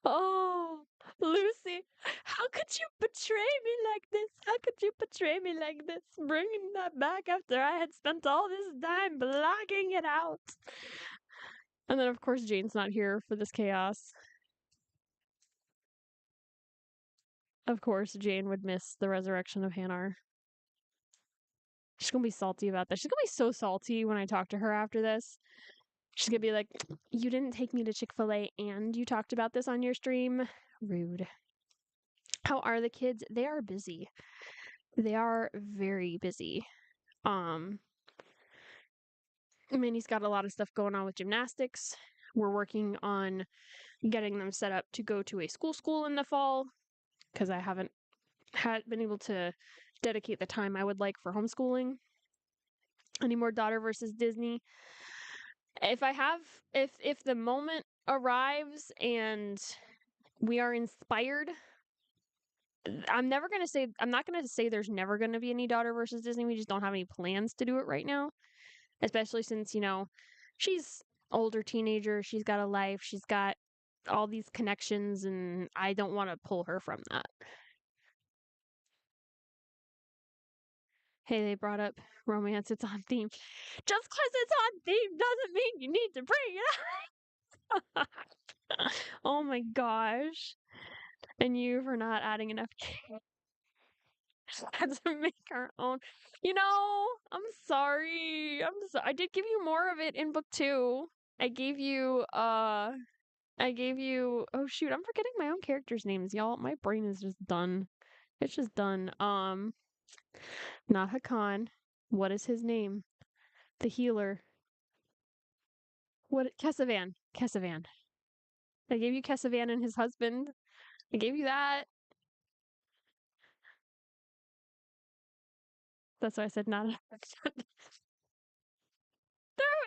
Oh, Lucy, how could you betray me like this? How could you betray me like this? Bringing that back after I had spent all this time blocking it out. And then, of course, Jane's not here for this chaos. Of course, Jane would miss the resurrection of Hanar. She's gonna be salty about this. She's gonna be so salty when I talk to her after this. She's gonna be like, you didn't take me to Chick-fil-A and you talked about this on your stream? Rude. How are the kids? They are busy. They are very busy. Minnie's got a lot of stuff going on with gymnastics. We're working on getting them set up to go to a school in the fall because I haven't been able to dedicate the time I would like for homeschooling. Any more Daughter versus Disney? If the moment arrives and we are inspired, I'm not going to say there's never going to be any Daughter versus Disney. We just don't have any plans to do it right now. Especially since, she's older teenager, she's got a life, she's got all these connections, and I don't want to pull her from that. Hey, they brought up romance. It's on theme. Just because it's on theme doesn't mean you need to bring it up. Oh my gosh. And you for not adding enough had to make our own. I'm sorry. I did give you more of it in book 2. I gave you oh shoot, I'm forgetting my own characters' names, y'all. My brain is just done. It's just done. Not Hakan. What is his name? The healer. What Kesavan. Kesavan. I gave you Kesavan and his husband. I gave you that. That's why I said not.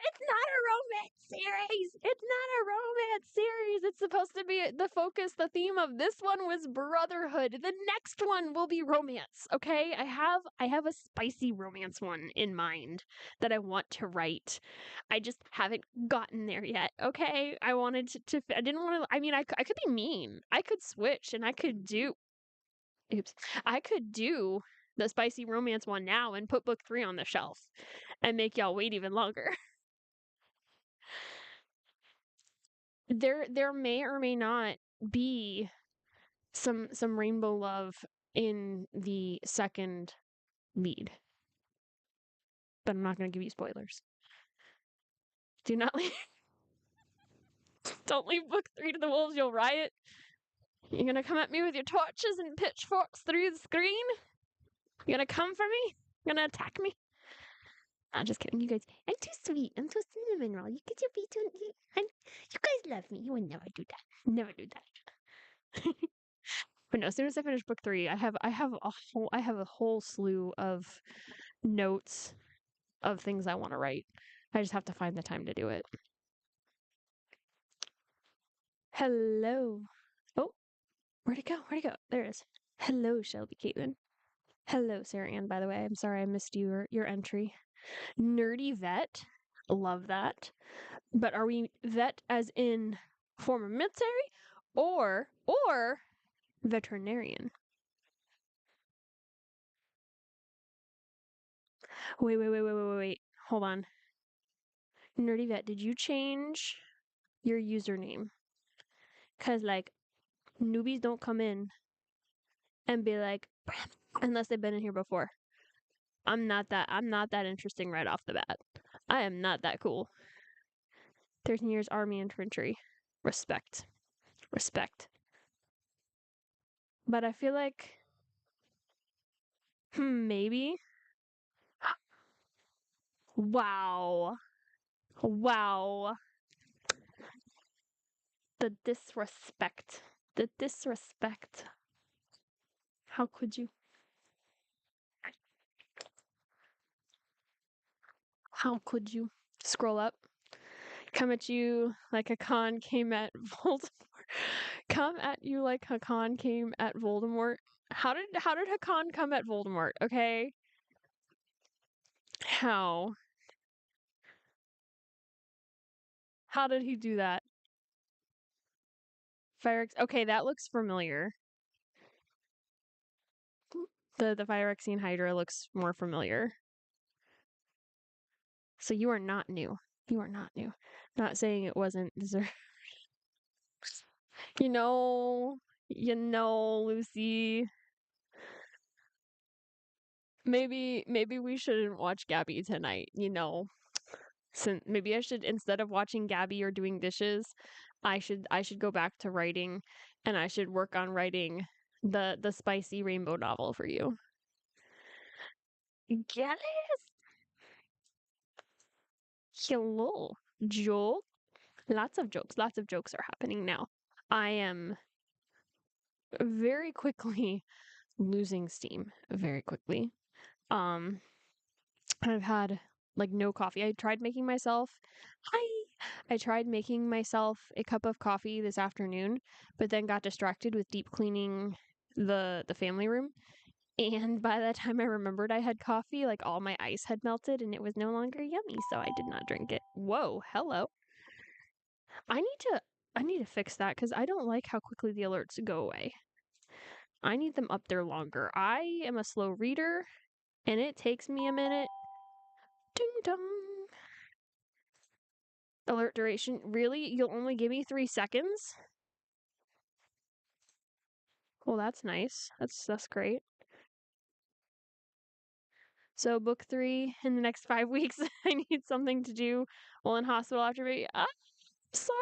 It's not a romance series. It's not a romance series. It's supposed to be the focus. The theme of this one was brotherhood. The next one will be romance. Okay, I have a spicy romance one in mind that I want to write. I just haven't gotten there yet. Okay, I wanted to I didn't want to. I mean, I could be mean. I could switch and I could do. Oops. I could do the spicy romance one now and put book 3 on the shelf and make y'all wait even longer. There may or may not be some rainbow love in the second lead, but I'm not going to give you spoilers. Do not leave. Don't leave book 3 to the wolves. You'll riot. You're gonna come at me with your torches and pitchforks through the screen. You're gonna come for me. You're gonna attack me. I'm just kidding, you guys. I'm too sweet. I'm so cinnamon roll. You could be too. You guys love me. You would never do that. Never do that. But no, as soon as I finish book 3, I have a whole slew of notes of things I want to write. I just have to find the time to do it. Hello. Oh, where'd it go? Where'd it go? There it is. Hello, Shelby Caitlin. Hello, Sarah Ann, by the way. I'm sorry I missed your entry. Nerdy vet. Love that. But are we vet as in former military or veterinarian? Wait. Hold on. Nerdy vet, did you change your username? Cause like newbies don't come in and be like, unless they've been in here before. I'm not that interesting right off the bat. I am not that cool. 13 years Army infantry. Respect. But I feel like maybe. Wow. The disrespect. How could you? How could you? Scroll up. Come at you like Hakan came at Voldemort. Come at you like Hakan came at Voldemort. How did Hakan come at Voldemort? Okay. How? How did he do that? Phyrex. Okay, that looks familiar. The Phyrexian Hydra looks more familiar. So you are not new. Not saying it wasn't deserved. You know, Lucy. Maybe we shouldn't watch Gabby tonight, Since maybe I should, instead of watching Gabby or doing dishes, I should go back to writing, and I should work on writing the spicy rainbow novel for you. Get it? Hello. Joke. Lots of jokes are happening now. I am very quickly losing steam very quickly. I've had like no coffee. I tried making myself a cup of coffee this afternoon, but then got distracted with deep cleaning the family room. And by the time I remembered I had coffee, like all my ice had melted and it was no longer yummy, so I did not drink it. Whoa, hello. I need to I need to fix that because I don't like how quickly the alerts go away. I need them up there longer. I am a slow reader and it takes me a minute. Ding dong. Alert duration. Really? You'll only give me 3 seconds? Well, that's nice. That's great. So book 3 in the next 5 weeks. I need something to do while in hospital after baby. Sorry.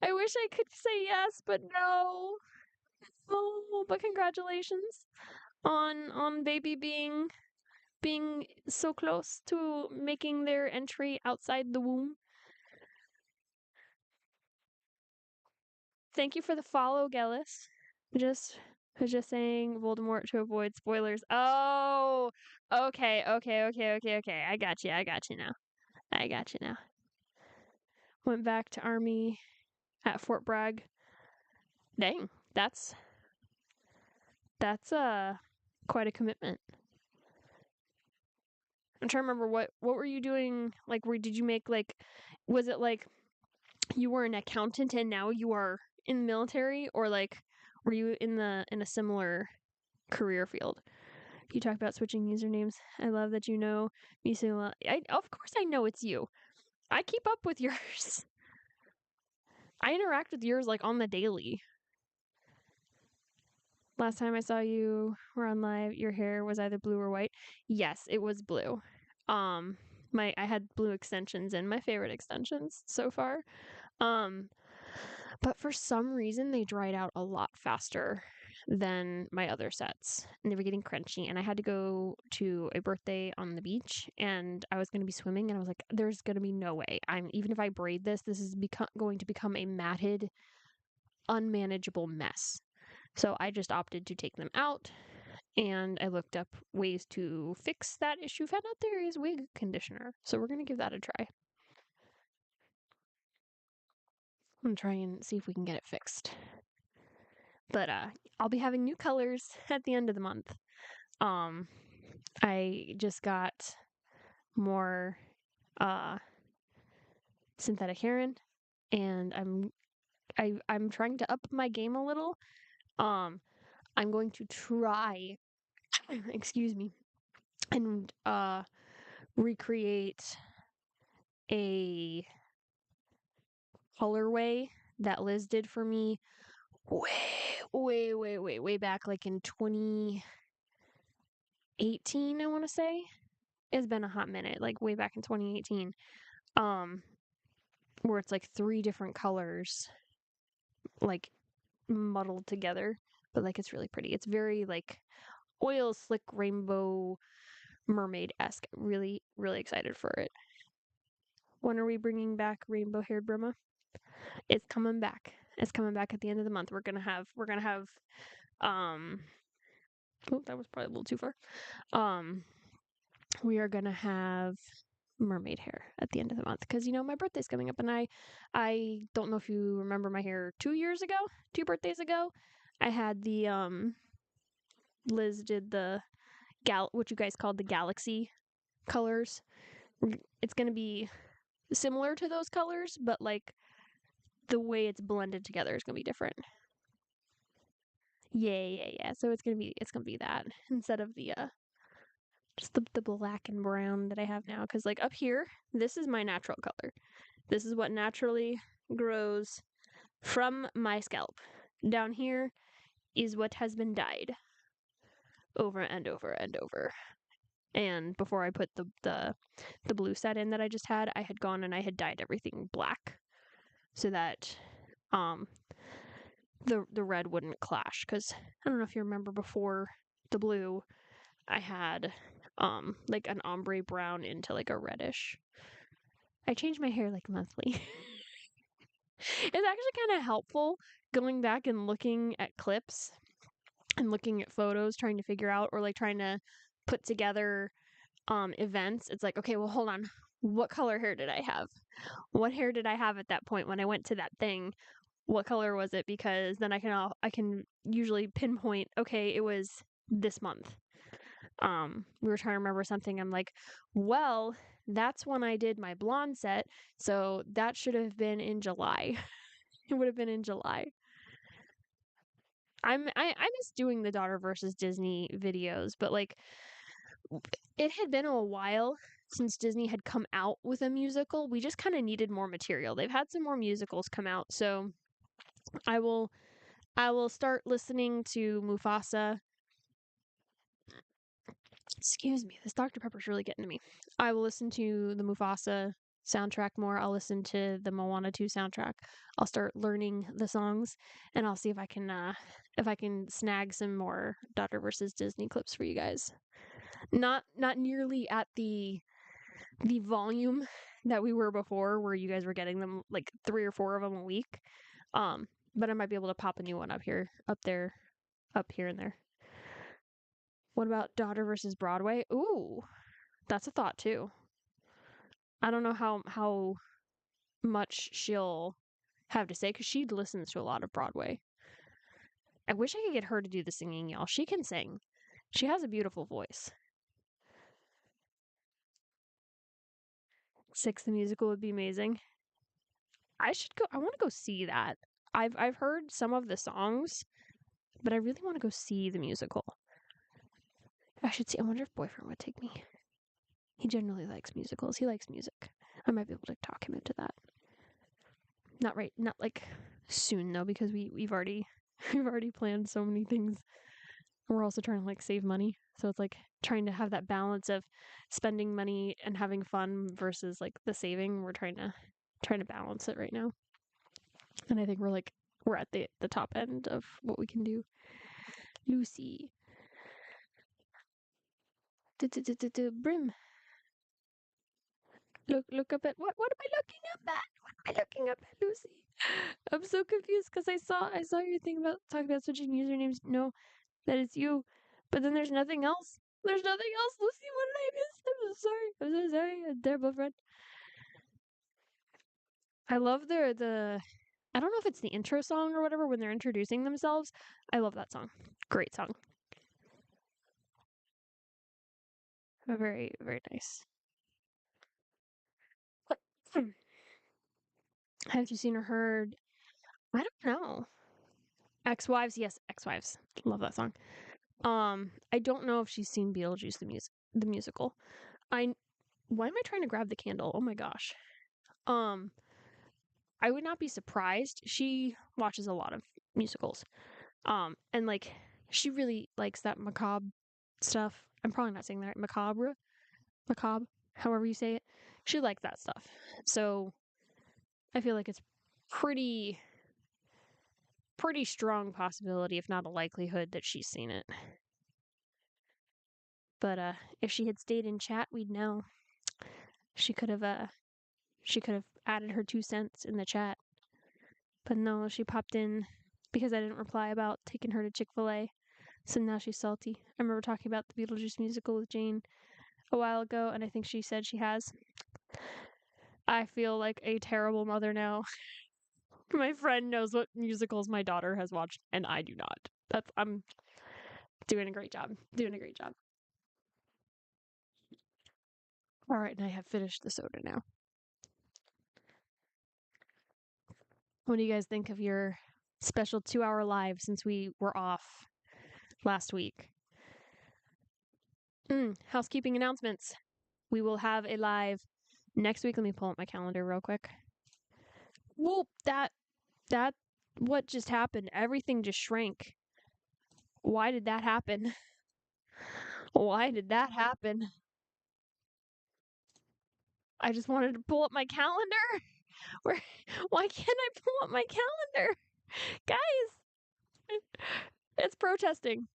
I wish I could say yes, but no. Oh, but congratulations on baby being so close to making their entry outside the womb. Thank you for the follow, Gellis. Just saying Voldemort to avoid spoilers. Oh, okay. I got you. I got you now. Went back to army at Fort Bragg. Dang, that's quite a commitment. I'm trying to remember what were you doing? Like, did you make like, was it like you were an accountant and now you are in the military, or like were you in a similar career field? You talk about switching usernames. I love that you know me so well. Of course I know it's you. I keep up with yours. I interact with yours like on the daily. Last time I saw you were on live, your hair was either blue or white. Yes, it was blue. I had blue extensions and my favorite extensions so far. But for some reason they dried out a lot faster than my other sets. And they were getting crunchy, and I had to go to a birthday on the beach, and I was going to be swimming, and I was like, there's going to be no way. Even if I braid this is going to become a matted, unmanageable mess. So I just opted to take them out, and I looked up ways to fix that issue. Found out there is wig conditioner, so we're going to give that a try. I'm going to try and see if we can get it fixed. But I'll be having new colors at the end of the month. I just got more synthetic heron, and I'm trying to up my game a little. I'm going to try excuse me, and recreate a colorway that Liz did for me way back, like in 2018, I want to say. It's been a hot minute, like way back in 2018. Where it's like 3 different colors, like muddled together, but like it's really pretty. It's very like oil slick rainbow mermaid-esque. Really, really excited for it. When are we bringing back rainbow haired Brahma? It's coming back. It's coming back at the end of the month. We're gonna have oh, that was probably a little too far. We are gonna have mermaid hair at the end of the month because my birthday's coming up, and I don't know if you remember my hair 2 birthdays ago. I had the Liz did the what you guys called the galaxy colors. It's gonna be similar to those colors, but like the way it's blended together is gonna be different. Yeah. So it's gonna be that instead of the just the black and brown that I have now. Because like up here, this is my natural color. This is what naturally grows from my scalp. Down here is what has been dyed over and over and over. And before I put the blue set in that I just had, I had gone and I had dyed everything black so that the red wouldn't clash. Because I don't know if you remember, before the blue, I had like an ombre brown into like a reddish. I change my hair like monthly. It's actually kind of helpful going back and looking at clips and looking at photos, trying to figure out, or like trying to put together events. It's like, okay, well, hold on. What color hair did I have? What hair did I have at that point when I went to that thing? What color was it? Because then I can usually pinpoint, okay, it was this month. We were trying to remember something. I'm like, well, that's when I did my blonde set, so that should have been in July. It would have been in July. I miss doing the daughter versus Disney videos, but like it had been a while since Disney had come out with a musical. We just kind of needed more material. They've had some more musicals come out, so I will start listening to Mufasa. Excuse me, this Dr. Pepper's really getting to me. I will listen to the Mufasa soundtrack more. I'll listen to the Moana 2 soundtrack. I'll start learning the songs, and I'll see if I can snag some more Daughter versus Disney clips for you guys. Not nearly at the volume that we were before, where you guys were getting them like 3 or 4 of them a week. But I might be able to pop a new one up here and there. What about Daughter versus Broadway? Ooh, that's a thought too. I don't know how much she'll have to say because she listens to a lot of Broadway. I wish I could get her to do the singing, y'all. She can sing. She has a beautiful voice. Six the musical would be amazing. I want to go see that. I've heard some of the songs, but I really want to go see the musical. I should see. I wonder if Boyfriend would take me. He generally likes musicals. He likes music. I might be able to talk him into that. Not like soon though, because we've already planned so many things. And we're also trying to like save money. So it's like trying to have that balance of spending money and having fun versus like the saving. We're trying to balance it right now. And I think we're at the top end of what we can do. Lucy. Brim. Look up at what am I looking up at? What am I looking up at, Lucy? I'm so confused because I saw your thing about talking about switching usernames. No, that it's you. But then there's nothing else. There's nothing else, Lucy. What did I miss? I'm so sorry. I'm so sorry. I'm a terrible friend. I love the I don't know if it's the intro song or whatever when they're introducing themselves. I love that song. Great song. Very, very nice. Have you seen or heard? I don't know. Ex-Wives, yes, Ex-Wives. Love that song. I don't know if she's seen Beetlejuice the musical. Why am I trying to grab the candle? Oh my gosh. I would not be surprised. She watches a lot of musicals. And like she really likes that macabre stuff. I'm probably not saying that right. Macabre, however you say it. She likes that stuff. So I feel like it's pretty strong possibility, if not a likelihood, that she's seen it. But if she had stayed in chat, we'd know. She could have added her 2 cents in the chat. But no, she popped in because I didn't reply about taking her to Chick-fil-A. So now she's salty. I remember talking about the Beetlejuice musical with Jane a while ago, and I think she said she has. I feel like a terrible mother now. My friend knows what musicals my daughter has watched, and I do not. I'm doing a great job. All right, and I have finished the soda now. What do you guys think of your special 2-hour live since we were off last week? Housekeeping announcements. We will have a live next week. Let me pull up my calendar real quick. Whoop, that what just happened? Everything just shrank. Why did that happen? Why did that happen? I just wanted to pull up my calendar. Why can't I pull up my calendar? Guys, it's protesting.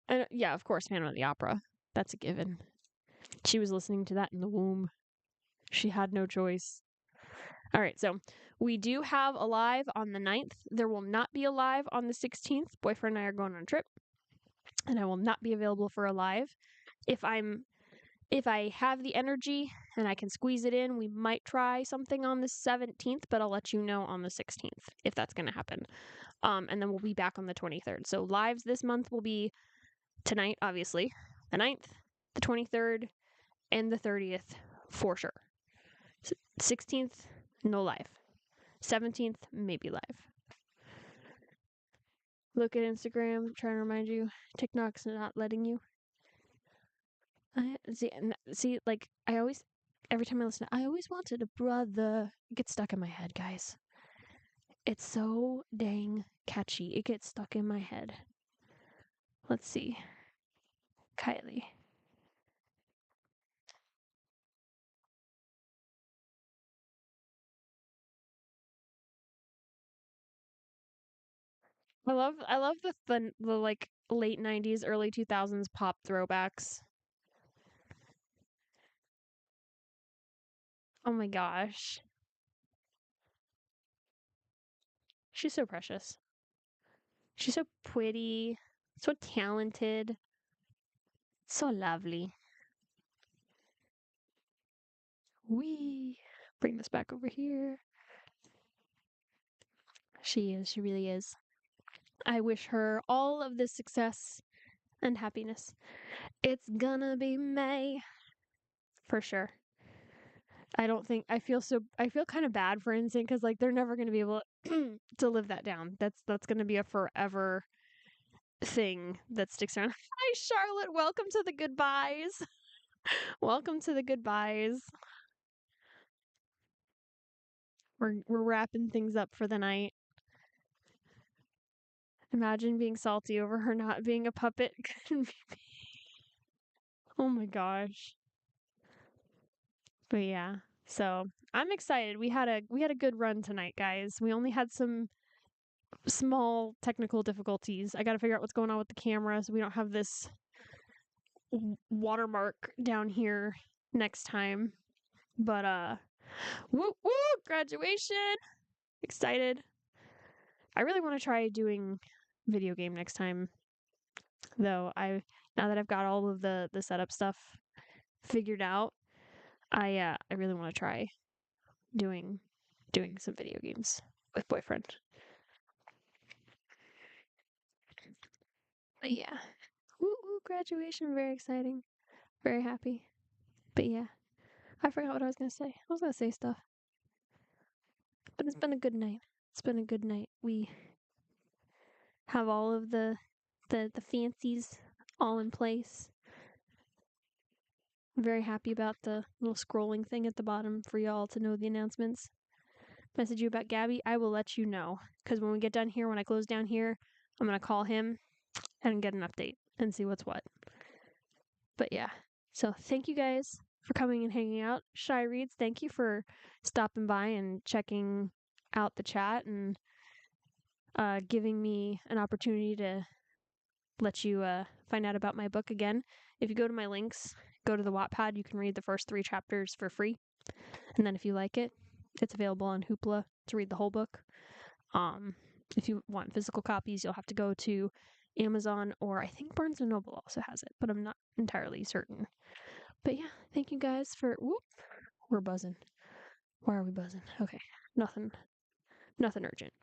And yeah, of course, Phantom of the Opera. That's a given. She was listening to that in the womb. She had no choice. All right, so we do have a live on the 9th. There will not be a live on the 16th. Boyfriend and I are going on a trip, and I will not be available for a live. If I have the energy and I can squeeze it in, we might try something on the 17th, but I'll let you know on the 16th if that's going to happen. And then we'll be back on the 23rd. So lives this month will be tonight, obviously, the 9th, the 23rd, and the 30th for sure. 16th, no live. 17th, maybe live. Look at Instagram, trying to remind you. TikTok's not letting you. See, like, every time I listen, I always wanted a brother. It gets stuck in my head, guys. It's so dang catchy. It gets stuck in my head. Let's see. Kylie. I love the like late 90s, early 2000s pop throwbacks. Oh my gosh. She's so precious. She's so pretty, so talented, so lovely. We bring this back over here. She is, she really is. I wish her all of the success and happiness. It's gonna be May for sure. I feel kind of bad for NSYNC because like they're never gonna be able to live that down. That's gonna be a forever thing that sticks around. Hi Charlotte, welcome to the goodbyes. Welcome to the goodbyes. We're wrapping things up for the night. Imagine being salty over her not being a puppet. Oh my gosh. But yeah. So, I'm excited. We had a good run tonight, guys. We only had some small technical difficulties. I got to figure out what's going on with the camera so we don't have this watermark down here next time. But woo woo, graduation. Excited. I really want to try doing video game next time though. Now that I've got all of the setup stuff figured out, I really want to try doing some video games with boyfriend. But yeah. Woo woo, graduation, very exciting. Very happy. But yeah. I forgot what I was gonna say. I was gonna say stuff. But it's been a good night. It's been a good night. We have all of the fancies all in place. I'm very happy about the little scrolling thing at the bottom for y'all to know the announcements. Message you about Gabby, I will let you know. Because when we get done here, when I close down here, I'm going to call him and get an update and see what's what. But yeah, so thank you guys for coming and hanging out. Shy Reads, thank you for stopping by and checking out the chat and giving me an opportunity to let you find out about my book again. If you go to my links, go to the Wattpad, you can read the first 3 chapters for free. And then if you like it, it's available on Hoopla to read the whole book. If you want physical copies, you'll have to go to Amazon, or I think Barnes & Noble also has it, but I'm not entirely certain. But yeah, thank you guys for... Whoop, we're buzzing. Why are we buzzing? Okay, nothing urgent.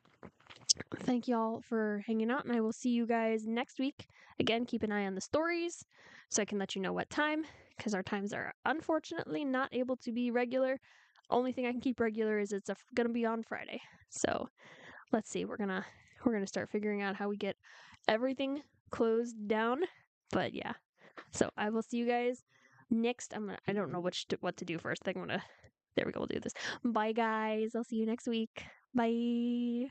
Thank y'all for hanging out, and I will see you guys next week. Again, keep an eye on the stories so I can let you know what time, because our times are unfortunately not able to be regular. Only thing I can keep regular is it's gonna be on Friday. So let's see. We're gonna start figuring out how we get everything closed down. But yeah. So I will see you guys next. I don't know what to do first. There we go. We'll do this. Bye guys. I'll see you next week. Bye.